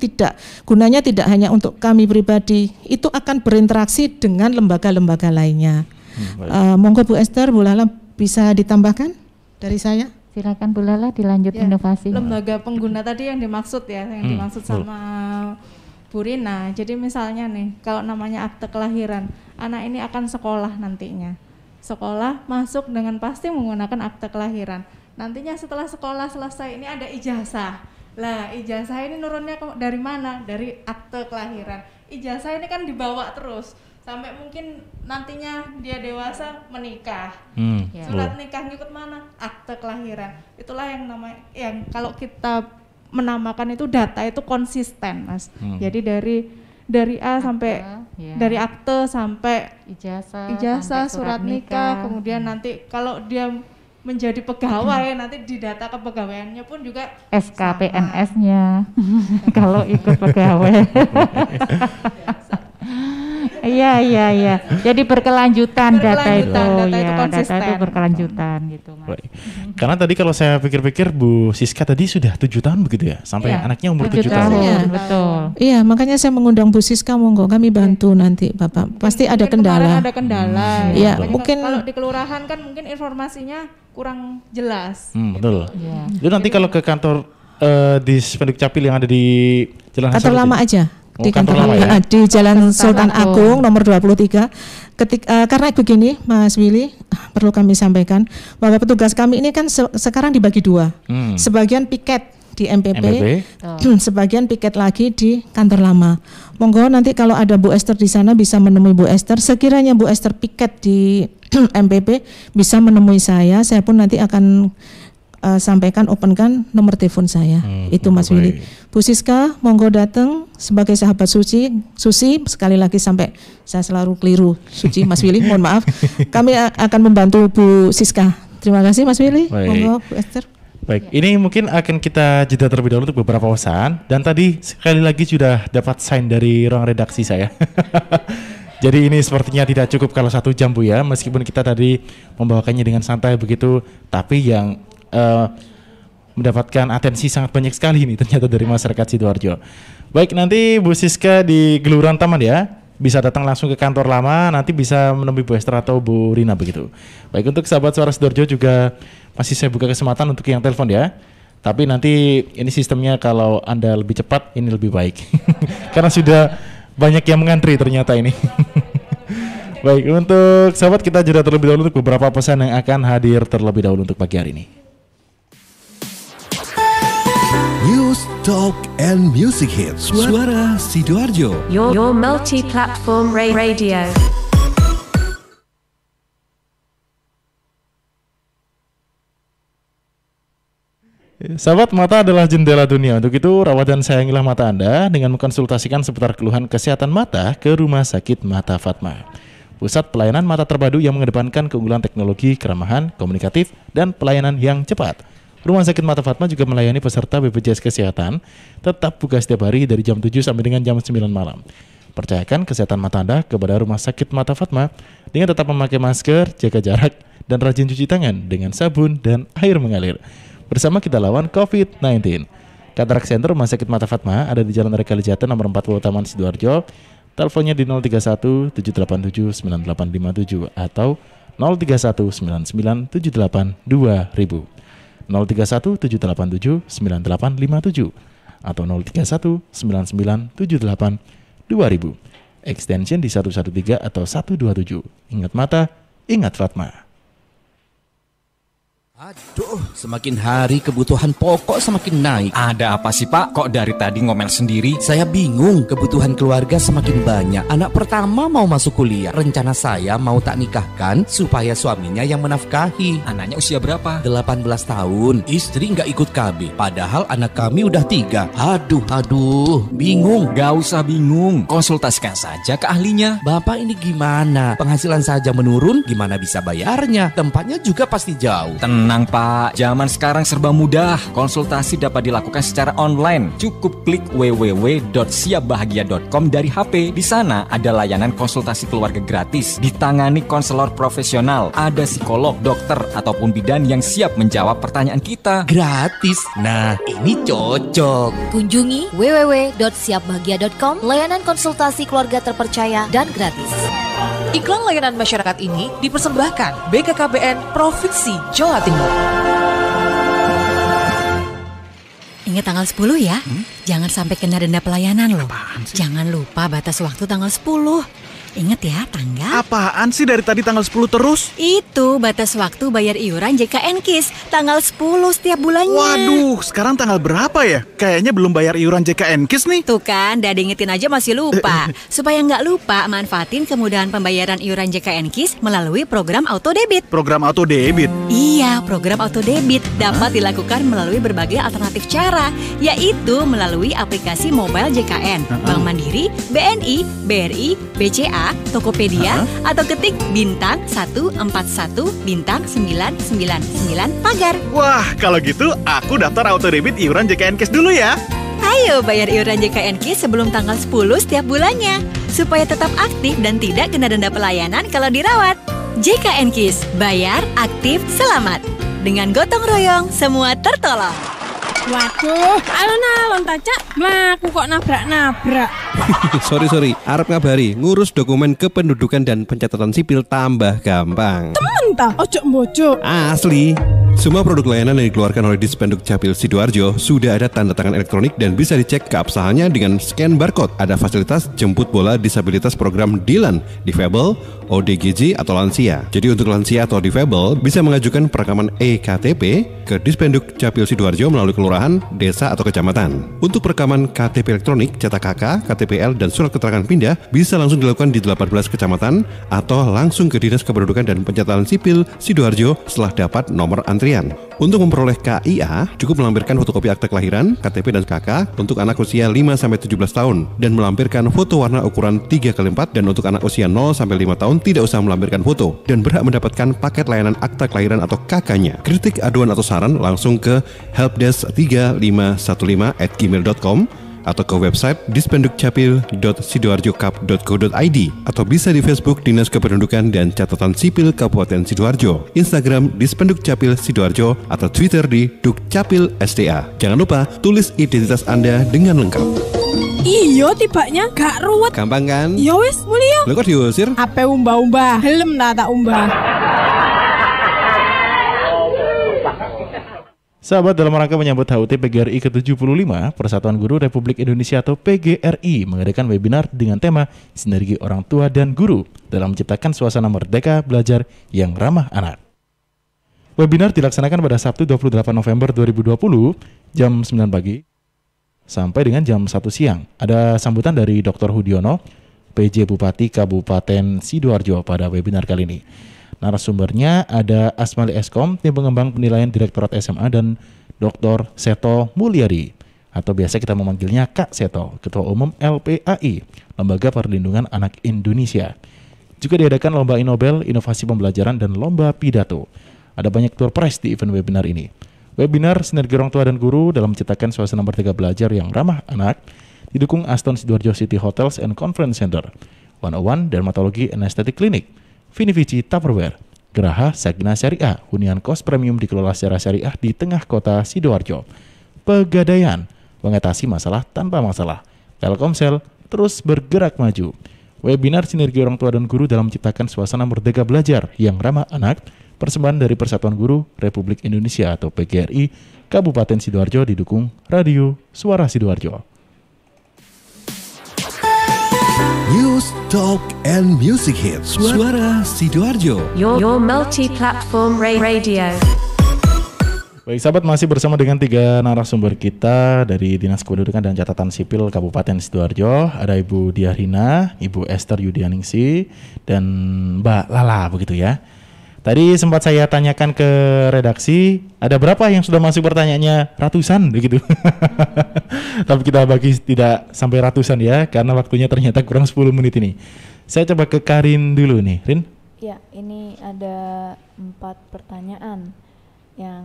gunanya tidak hanya untuk kami pribadi, itu akan berinteraksi dengan lembaga-lembaga lainnya. Monggo Bu Esther, Bu Lala bisa ditambahkan? Dari saya, silakan Bu Lala dilanjut inovasi. Lembaga pengguna tadi yang dimaksud ya, yang dimaksud sama Bu Rina. Jadi misalnya nih, kalau namanya akte kelahiran, anak ini akan sekolah nantinya. Sekolah masuk dengan pasti menggunakan akte kelahiran. Nantinya setelah sekolah selesai ini ada ijazah. Lah ijazah ini nurunnya dari mana? Dari akte kelahiran. Ijazah ini kan dibawa terus sampai mungkin nantinya dia dewasa menikah. Surat nikah ngikut mana? Akte kelahiran. Itulah yang namanya, yang kalau kita menamakan itu data itu konsisten, Mas. Jadi dari A sampai dari akte sampai ijazah surat nikah, kemudian nanti kalau dia menjadi pegawai nanti di data kepegawaiannya pun juga SKPNS-nya kalau ikut pegawai. Iya. Jadi berkelanjutan data itu konsisten. Data itu berkelanjutan gitu, Mas. Baik. Karena tadi kalau saya pikir-pikir Bu Siska tadi sudah 7 tahun begitu ya, sampai anaknya umur 7 tahun. Iya, betul. Iya, makanya saya mengundang Bu Siska, monggo kami bantu nanti Bapak. Pasti ada kendala. Ada kendala. Iya, mungkin kalau di kelurahan kan mungkin informasinya kurang jelas. Betul. Itu nanti kalau ke kantor di Spenduk Capil yang ada di Jalan kantor lama aja. Di kantor lama ya? Di Jalan Sultan Agung nomor 23. Karena begini Mas Willy, perlu kami sampaikan bahwa petugas kami ini kan sekarang dibagi 2. Sebagian piket di MPP. Sebagian piket lagi di kantor lama. Monggo nanti kalau ada Bu Esther di sana bisa menemui Bu Esther. Sekiranya Bu Esther piket di MPP bisa menemui saya pun nanti akan sampaikan, openkan nomor telepon saya. Itu Mas Willy. Bu Siska, monggo datang sebagai sahabat Susi sekali lagi sampai saya selalu keliru Suci Mas Willy, mohon maaf. Kami akan membantu Bu Siska. Terima kasih Mas Willy. Monggo Bu Esther. Baik, ini mungkin akan kita jeda terlebih dahulu untuk beberapa pesan. Dan tadi sekali lagi sudah dapat sign dari ruang redaksi saya. Jadi ini sepertinya tidak cukup kalau 1 jam Bu ya, meskipun kita tadi membawakannya dengan santai begitu, tapi yang mendapatkan atensi sangat banyak sekali ini ternyata dari masyarakat Sidoarjo. Baik, nanti Bu Siska di Geluran Taman ya, bisa datang langsung ke kantor lama, nanti bisa menemui Bu Esther atau Bu Rina begitu. Baik, untuk sahabat Suara Sidoarjo juga masih saya buka kesempatan untuk yang telepon ya. Tapi nanti ini sistemnya kalau Anda lebih cepat ini lebih baik. Karena sudah banyak yang mengantri ternyata ini. Baik, untuk sahabat kita jeda terlebih dahulu untuk beberapa pesan yang akan hadir terlebih dahulu untuk pagi hari ini. News, Talk, and Music Hits. Suara Sidoarjo. Your multi-platform radio. Sahabat, mata adalah jendela dunia. Untuk itu, rawat dan sayangilah mata Anda dengan mengkonsultasikan seputar keluhan kesehatan mata ke Rumah Sakit Mata Fatma. Pusat pelayanan mata terpadu yang mengedepankan keunggulan teknologi, keramahan, komunikatif, dan pelayanan yang cepat. Rumah Sakit Mata Fatma juga melayani peserta BPJS Kesehatan, tetap buka setiap hari dari jam 7 sampai dengan jam 9 malam. Percayakan kesehatan mata Anda kepada Rumah Sakit Mata Fatma dengan tetap memakai masker, jaga jarak, dan rajin cuci tangan dengan sabun dan air mengalir. Bersama kita lawan COVID-19. Katarak Center Rumah Sakit Mata Fatma ada di Jalan Raya Kalijati nomor 40 Taman Sidoarjo. Teleponnya di 031 787 9857 atau 031 99 78 2000. 031 787 9857 atau 031 99 78 2000. Extension di 113 atau 127. Ingat mata, ingat Fatma. Aduh, semakin hari kebutuhan pokok semakin naik. Ada apa sih Pak? Kok dari tadi ngomel sendiri? Saya bingung, kebutuhan keluarga semakin banyak. Anak pertama mau masuk kuliah. Rencana saya mau tak nikahkan supaya suaminya yang menafkahi. Anaknya usia berapa? 18 tahun. Istri nggak ikut KB. Padahal anak kami udah 3. Aduh, bingung. Gak usah bingung, konsultasikan saja ke ahlinya. Bapak ini gimana? Penghasilan saja menurun, gimana bisa bayarnya? Tempatnya juga pasti jauh. Tenang Pak, zaman sekarang serba mudah. Konsultasi dapat dilakukan secara online. Cukup klik www.siapbahagia.com dari HP. Di sana ada layanan konsultasi keluarga gratis. Ditangani konselor profesional. Ada psikolog, dokter, ataupun bidan yang siap menjawab pertanyaan kita. Gratis? Nah, ini cocok. Kunjungi www.siapbahagia.com. Layanan konsultasi keluarga terpercaya dan gratis. Iklan layanan masyarakat ini dipersembahkan BKKBN Provinsi Jawa Timur. Ingat tanggal 10 ya. jangan sampai kena denda pelayanan loh. Jangan lupa batas waktu tanggal 10. Ingat ya tanggal. Apaan sih dari tadi tanggal 10 terus? Itu batas waktu bayar iuran JKN KIS tanggal 10 setiap bulannya. Waduh, sekarang tanggal berapa ya? Kayaknya belum bayar iuran JKN KIS nih. Tuh kan, udah diingetin aja masih lupa. Supaya nggak lupa, manfaatin kemudahan pembayaran iuran JKN KIS melalui program auto debit. Program auto debit? Iya, program auto debit dapat dilakukan melalui berbagai alternatif cara, yaitu melalui aplikasi mobile JKN, Bank Mandiri, BNI, BRI, BCA, Tokopedia, atau ketik bintang 141 bintang 999 pagar. Wah, kalau gitu aku daftar auto debit iuran JKN KIS dulu ya. Ayo bayar iuran JKN KIS sebelum tanggal 10 setiap bulannya, supaya tetap aktif dan tidak kena denda pelayanan kalau dirawat. JKN KIS, bayar, aktif, selamat. Dengan gotong royong, semua tertolong. Waduh, alon-alon taca, mlaku kok nabrak-nabrak. Sorry, arep ngabari, ngurus dokumen kependudukan dan pencatatan sipil tambah gampang. Temen ta, ojo mbojo. Asli. Semua produk layanan yang dikeluarkan oleh Dispenduk Capil Sidoarjo sudah ada tanda tangan elektronik dan bisa dicek keabsahannya dengan scan barcode. Ada fasilitas jemput bola disabilitas program DILAN, Difabel, ODGJ atau lansia. Jadi untuk lansia atau difabel bisa mengajukan perekaman EKTP ke Dispenduk Capil Sidoarjo melalui kelurahan, desa atau kecamatan. Untuk perekaman KTP elektronik, cetak KK, KTPL dan surat keterangan pindah bisa langsung dilakukan di 18 kecamatan atau langsung ke Dinas Kependudukan dan Pencatatan Sipil Sidoarjo setelah dapat nomor antrian. Untuk memperoleh KIA, cukup melampirkan fotokopi akta kelahiran, KTP dan KK untuk anak usia 5-17 tahun dan melampirkan foto warna ukuran 3x4 dan untuk anak usia 0-5 tahun tidak usah melampirkan foto dan berhak mendapatkan paket layanan akta kelahiran atau KK-nya. Kritik, aduan atau saran langsung ke helpdesk3515@gmail.com atau ke website dispendukcapil.sidoarjokap.go.id atau bisa di Facebook Dinas Kependudukan dan Catatan Sipil Kabupaten Sidoarjo, Instagram Dispenduk Capil Sidoarjo atau Twitter di Dukcapil SDA. Jangan lupa tulis identitas Anda dengan lengkap. Iyo tibanya gak ruwet. Gampang kan? Ya wis, mulya. Lho kok diusir? Ape umbah-umbah, helm tak umbah. Sahabat, dalam rangka menyambut HUT PGRI ke-75, Persatuan Guru Republik Indonesia atau PGRI mengadakan webinar dengan tema Sinergi Orang Tua dan Guru dalam menciptakan suasana merdeka belajar yang ramah anak. Webinar dilaksanakan pada Sabtu 28 November 2020 jam 9 pagi sampai dengan jam 1 siang. Ada sambutan dari Dr. Hudiono, PJ Bupati Kabupaten Sidoarjo pada webinar kali ini. Narasumbernya ada Asmali Eskom, tim pengembang penilaian Direktorat SMA, dan Dr. Seto Mulyadi, atau biasa kita memanggilnya Kak Seto, Ketua Umum LPAI, Lembaga Perlindungan Anak Indonesia. Juga diadakan Lomba Inobel, Inovasi Pembelajaran, dan Lomba Pidato. Ada banyak door prize di event webinar ini. Webinar Sinergi Orang Tua dan Guru dalam menciptakan suasana merdeka belajar yang ramah anak didukung Aston Sidoarjo City Hotels and Conference Center, 101 Dermatology and Aesthetic Clinic, Vinivici Tupperware, Geraha Sagina Syariah, hunian kos premium dikelola secara syariah di tengah kota Sidoarjo. Pegadaian, mengatasi masalah tanpa masalah. Telkomsel terus bergerak maju. Webinar Sinergi Orang Tua dan Guru dalam menciptakan suasana merdeka belajar yang ramah anak, persembahan dari Persatuan Guru Republik Indonesia atau PGRI Kabupaten Sidoarjo didukung Radio Suara Sidoarjo. News, Talk, and Music Hits. Suara Sidoarjo. Your multi-platform radio. Baik sahabat, masih bersama dengan 3 narasumber kita dari Dinas Kependudukan dan Catatan Sipil Kabupaten Sidoarjo. Ada Ibu Diarina, Ibu Esther Yudianingsi, dan Mbak Lala, begitu ya. Tadi sempat saya tanyakan ke redaksi, ada berapa yang sudah masuk pertanyaannya? Ratusan begitu. Tapi kita bagi tidak sampai ratusan ya, karena waktunya ternyata kurang 10 menit ini. Saya coba ke Karin dulu nih, Rin. Ya, ini ada 4 pertanyaan yang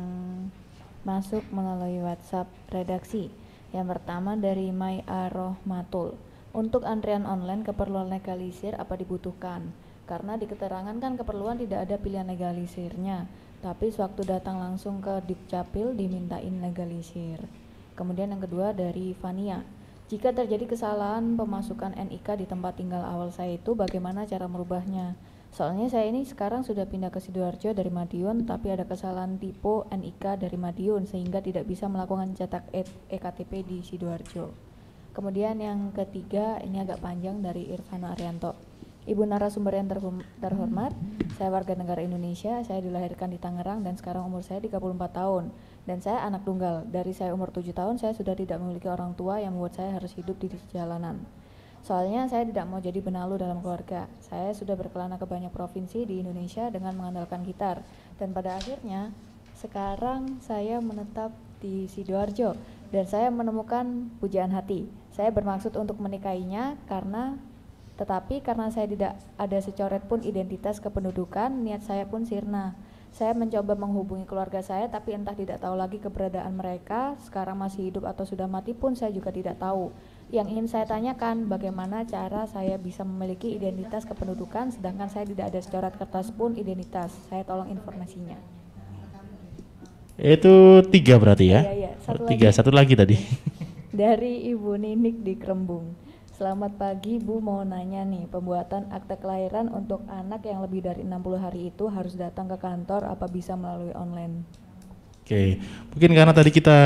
masuk melalui WhatsApp redaksi. Yang pertama dari Mai Arohmatul. Untuk antrian online keperluan legalisir apa dibutuhkan? Karena di keterangan kan keperluan tidak ada pilihan legalisirnya, tapi sewaktu datang langsung ke Dukcapil dimintain legalisir. Kemudian yang kedua dari Vania, jika terjadi kesalahan pemasukan NIK di tempat tinggal awal saya itu, bagaimana cara merubahnya? Soalnya saya ini sekarang sudah pindah ke Sidoarjo dari Madiun, tapi ada kesalahan tipe NIK dari Madiun sehingga tidak bisa melakukan cetak EKTP di Sidoarjo. Kemudian yang ketiga, ini agak panjang, dari Irfana Arianto. Ibu narasumber yang terhormat, saya warga negara Indonesia, saya dilahirkan di Tangerang dan sekarang umur saya 34 tahun. Dan saya anak tunggal, dari saya umur 7 tahun saya sudah tidak memiliki orang tua yang membuat saya harus hidup di jalanan. Soalnya saya tidak mau jadi benalu dalam keluarga. Saya sudah berkelana ke banyak provinsi di Indonesia dengan mengandalkan gitar. Dan pada akhirnya, sekarang saya menetap di Sidoarjo. Dan saya menemukan pujaan hati. Saya bermaksud untuk menikahinya tetapi karena saya tidak ada secoret pun identitas kependudukan, niat saya pun sirna. Saya mencoba menghubungi keluarga saya, tapi entah tidak tahu lagi keberadaan mereka, sekarang masih hidup atau sudah mati pun saya juga tidak tahu. Yang ingin saya tanyakan, bagaimana cara saya bisa memiliki identitas kependudukan sedangkan saya tidak ada secoret kertas pun identitas. Saya tolong informasinya. Itu 3 berarti ya? Iya. Satu lagi tadi. Dari Ibu Ninik di Krembung. Selamat pagi Bu, mau nanya nih, pembuatan akte kelahiran untuk anak yang lebih dari 60 hari itu harus datang ke kantor apa bisa melalui online? Oke, mungkin karena tadi kita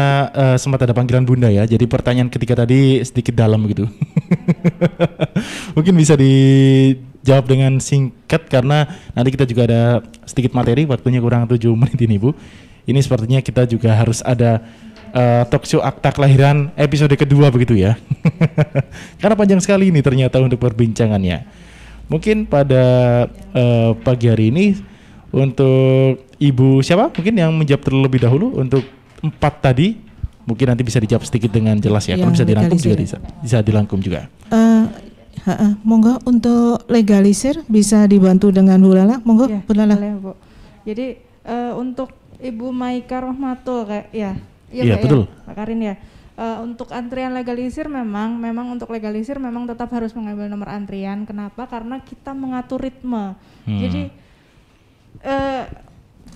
sempat ada panggilan Bunda ya, jadi pertanyaan ketiga tadi sedikit dalam gitu. Mungkin bisa dijawab dengan singkat karena nanti kita juga ada sedikit materi, waktunya kurang 7 menit ini Bu. Ini sepertinya kita juga harus ada talk show akta kelahiran episode kedua begitu ya. Karena panjang sekali ini ternyata untuk perbincangannya. Mungkin pada pagi hari ini untuk Ibu siapa mungkin yang menjawab terlebih dahulu untuk 4 tadi, mungkin nanti bisa dijawab sedikit dengan jelas ya. Kalau bisa dirangkum juga bisa dirangkum juga. Monggo untuk legalisir bisa dibantu dengan Bu Lala. Monggo ya, Bu Lala. Boleh, Bu. Jadi untuk Ibu Maika Rohmatul kayak ya. Iya betul. Pak Karin ya. Untuk antrian legalisir memang untuk legalisir memang tetap harus mengambil nomor antrian. Kenapa? Karena kita mengatur ritme. Jadi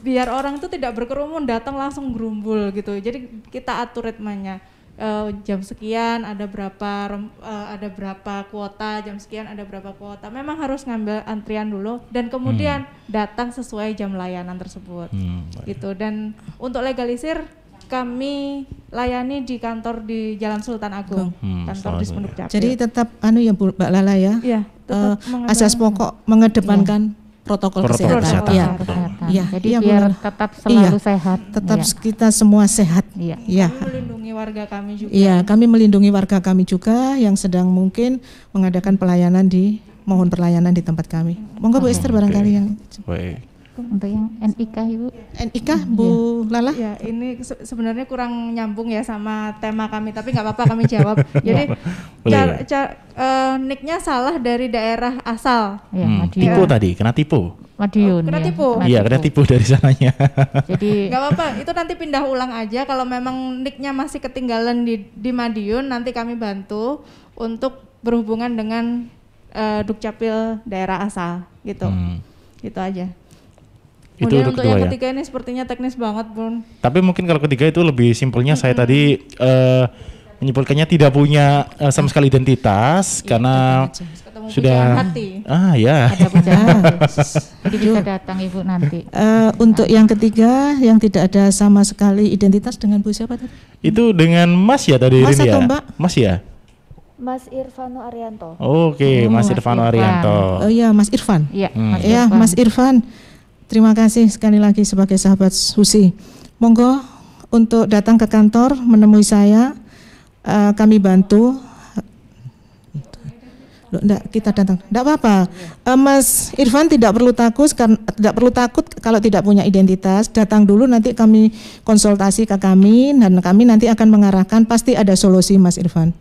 biar orang itu tidak berkerumun datang langsung gerumbul gitu. Jadi kita atur ritmenya. Jam sekian ada berapa kuota, jam sekian ada berapa kuota. Memang harus ngambil antrian dulu dan kemudian datang sesuai jam layanan tersebut. Gitu. Dan untuk legalisir kami layani di kantor di Jalan Sultan Agung, kantor Dispenduk Capil. Jadi tetap ya Bu Mbak Lala ya. Iya, asas pokok mengedepankan protokol kesehatan. Iya. Jadi biar tetap selalu sehat. Tetap kita semua sehat. Iya. Kami melindungi warga kami juga. Iya, kami melindungi warga kami juga yang sedang mungkin mengadakan pelayanan mohon pelayanan di tempat kami. Monggo Bu Esther barangkali yang. Untuk yang NIK Ibu. NIK Bu Lala? Ya, ini sebenarnya kurang nyambung ya sama tema kami, tapi nggak apa-apa kami jawab. Jadi nicknya salah dari daerah asal. Tipu tadi, kena tipu. Madiun. Kena tipu. Iya, kena tipu dari sananya. Jadi nggak apa-apa, itu nanti pindah ulang aja. Kalau memang nicknya masih ketinggalan di Madiun, nanti kami bantu untuk berhubungan dengan Dukcapil daerah asal, gitu. Gitu aja. Kemudian untuk yang ketiga ini sepertinya teknis banget Bun. Tapi mungkin kalau ketiga itu lebih simpelnya saya tadi menyimpulkannya tidak punya sama sekali identitas karena sudah ya. Ada pujaan. Jadi bisa datang Ibu nanti. Untuk yang ketiga yang tidak ada sama sekali identitas dengan Bu siapa tadi? Itu dengan Mas ya tadi Mas atau ya? Mbak? Mas ya? Mas Irfano Arianto. Oke, Mas Irfano Arianto. Oh iya, Mas Irfan. Iya, Mas Irfan. Terima kasih sekali lagi sebagai sahabat Susi. Monggo untuk datang ke kantor menemui saya, kami bantu. Kita datang, tidak apa-apa. Mas Irfan tidak perlu takut kalau tidak punya identitas. Datang dulu, nanti kami konsultasi ke kami dan kami nanti akan mengarahkan. Pasti ada solusi Mas Irfan.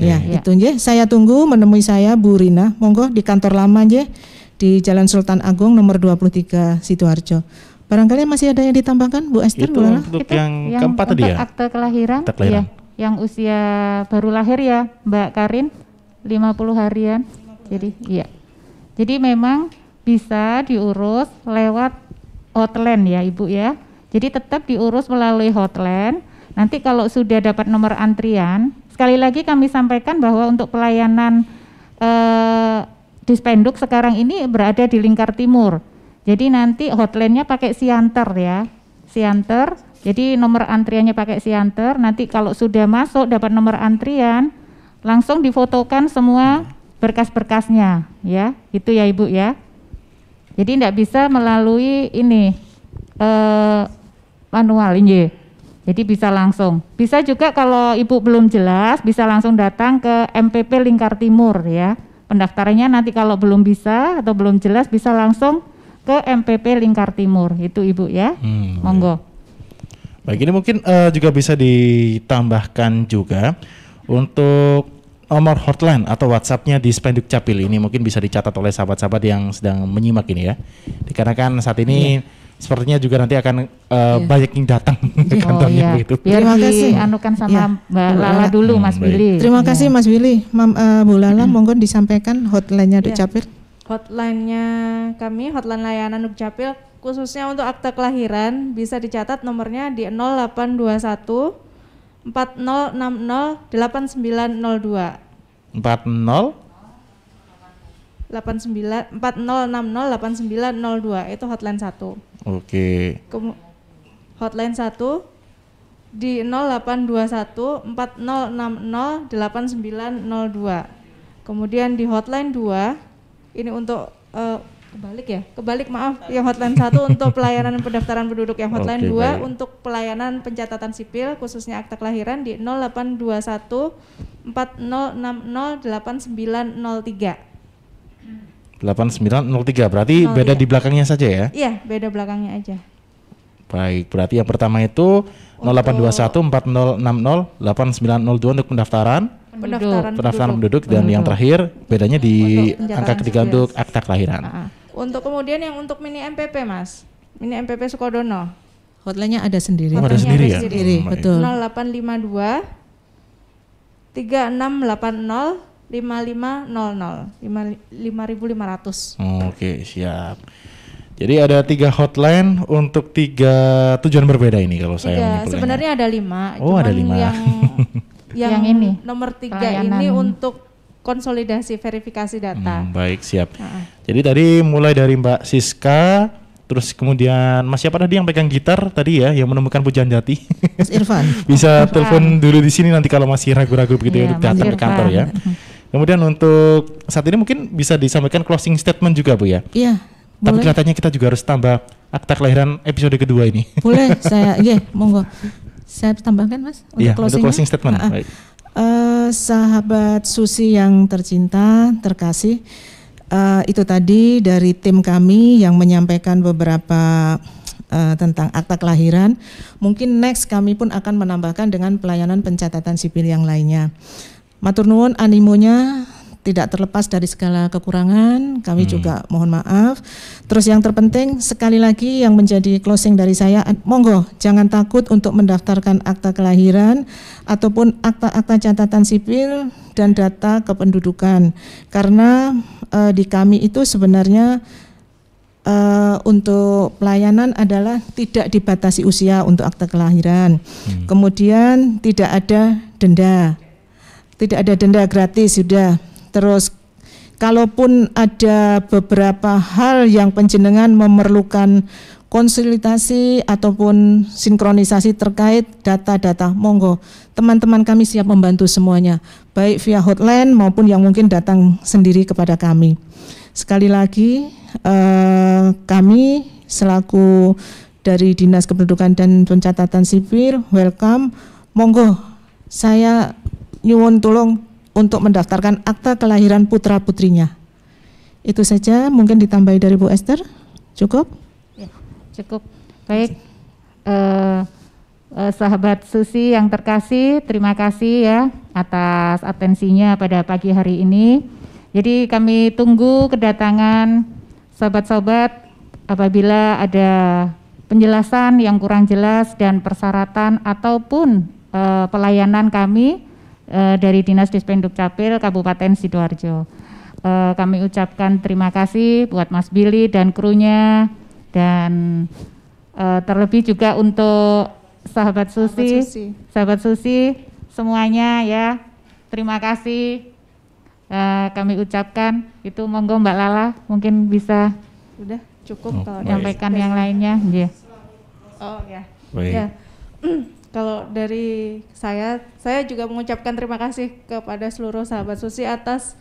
Itu ya. Saya tunggu menemui saya Bu Rina. Monggo di kantor lama ya. Di Jalan Sultan Agung nomor 23 Sidoarjo. Barangkali masih ada yang ditambahkan Bu Esther? Itu untuk yang keempat tadi ya? Akte kelahiran. Ya, yang usia baru lahir ya Mbak Karin 50 harian. Jadi iya. Jadi memang bisa diurus lewat hotline ya Ibu ya. Jadi tetap diurus melalui hotline. Nanti kalau sudah dapat nomor antrian, sekali lagi kami sampaikan bahwa untuk pelayanan Dispenduk sekarang ini berada di Lingkar Timur. Jadi nanti hotline-nya pakai Sianter ya. Sianter. Jadi nomor antriannya pakai Sianter. Nanti kalau sudah masuk dapat nomor antrian, langsung difotokan semua berkas-berkasnya ya. Itu ya Ibu ya. Jadi tidak bisa melalui ini manual ini. Jadi bisa langsung. Bisa juga kalau Ibu belum jelas bisa langsung datang ke MPP Lingkar Timur ya. Pendaftarannya nanti kalau belum bisa atau belum jelas bisa langsung ke MPP Lingkar Timur. Itu Ibu ya. Monggo. Baik, ini mungkin juga bisa ditambahkan juga untuk nomor hotline atau WhatsApp-nya di Spenduk Capil. Ini mungkin bisa dicatat oleh sahabat-sahabat yang sedang menyimak ini ya. Dikarenakan saat ini sepertinya juga nanti akan banyak yang datang ke kantornya begitu. Biar dianukan sama Mbak Lala dulu Mas Willy. Terima kasih Mas Willy. Bu Lala monggo disampaikan hotline-nya Dukcapil. Hotline-nya kami, hotline layanan Dukcapil khususnya untuk akta kelahiran bisa dicatat nomornya di 0821 4060 8902. 40 4060 8902 itu hotline 1. Oke. Hotline 1 di 0821 4060 8902. Kemudian di hotline 2 ini untuk kebalik maaf, yang hotline 1 untuk pelayanan pendaftaran penduduk, yang hotline 2 untuk pelayanan pencatatan sipil khususnya akta kelahiran di 0821 4060 8903. 8903 berarti beda di belakangnya saja ya? Iya, beda belakangnya aja. Baik, berarti yang pertama itu 0821 4060 8902 untuk pendaftaran penduduk dan yang terakhir bedanya di angka ketiga untuk akta kelahiran. Untuk kemudian yang untuk mini MPP Mas, mini MPP Sukodono, hotline-nya ada sendiri. Ada sendiri ya? Betul. 0852 3680 5500 5500. Oke, siap. Jadi ada 3 hotline untuk 3 tujuan berbeda ini kalau saya menyimpulkannya. Sebenarnya ada 5. Oh, ada 5. Yang ini nomor 3 ini untuk konsolidasi verifikasi data. Baik, siap. Jadi tadi mulai dari Mbak Siska, terus kemudian Mas siapa tadi yang pegang gitar tadi ya, yang menemukan pujaan jati? Mas Irfan. Bisa telepon dulu di sini nanti kalau masih ragu-ragu begitu ya untuk datang ke kantor ya. Kemudian untuk saat ini mungkin bisa disampaikan closing statement juga Bu ya? Iya. Tapi boleh. kelihatannya kita juga harus tambah akta kelahiran episode kedua ini. Boleh, monggo. Saya tambahkan Mas untuk closing statement. Baik. Sahabat Susi yang tercinta, terkasih, itu tadi dari tim kami yang menyampaikan beberapa tentang akta kelahiran. Mungkin next kami pun akan menambahkan dengan pelayanan pencatatan sipil yang lainnya. Matur nuwun animonya tidak terlepas dari segala kekurangan, kami juga mohon maaf. Terus yang terpenting sekali lagi yang menjadi closing dari saya, monggo jangan takut untuk mendaftarkan akta kelahiran ataupun akta-akta catatan sipil dan data kependudukan. Karena di kami itu sebenarnya untuk pelayanan adalah tidak dibatasi usia untuk akta kelahiran. Kemudian tidak ada denda. Tidak ada denda gratis sudah. Terus kalaupun ada beberapa hal yang panjenengan memerlukan konsultasi ataupun sinkronisasi terkait data-data, monggo teman-teman kami siap membantu semuanya, baik via hotline maupun yang mungkin datang sendiri kepada kami. Sekali lagi kami selaku dari Dinas Kependudukan dan Pencatatan Sipil welcome, monggo saya nyuwun tolong untuk mendaftarkan akta kelahiran putra-putrinya. Itu saja, mungkin ditambahi dari Bu Esther. Cukup? Ya, cukup. Baik, sahabat Susi yang terkasih, terima kasih ya atas atensinya pada pagi hari ini. Jadi kami tunggu kedatangan sahabat-sahabat apabila ada penjelasan yang kurang jelas dan persyaratan ataupun pelayanan kami dari Dinas Dispenduk Capil Kabupaten Sidoarjo. Kami ucapkan terima kasih buat Mas Billy dan krunya, dan terlebih juga untuk sahabat Susi semuanya ya. Terima kasih kami ucapkan. Itu monggo Mbak Lala mungkin bisa Udah cukup kalau menyampaikan yang lainnya. Yeah. Oh ya. Baik. Ya. Kalau dari saya juga mengucapkan terima kasih kepada seluruh sahabat Susi atas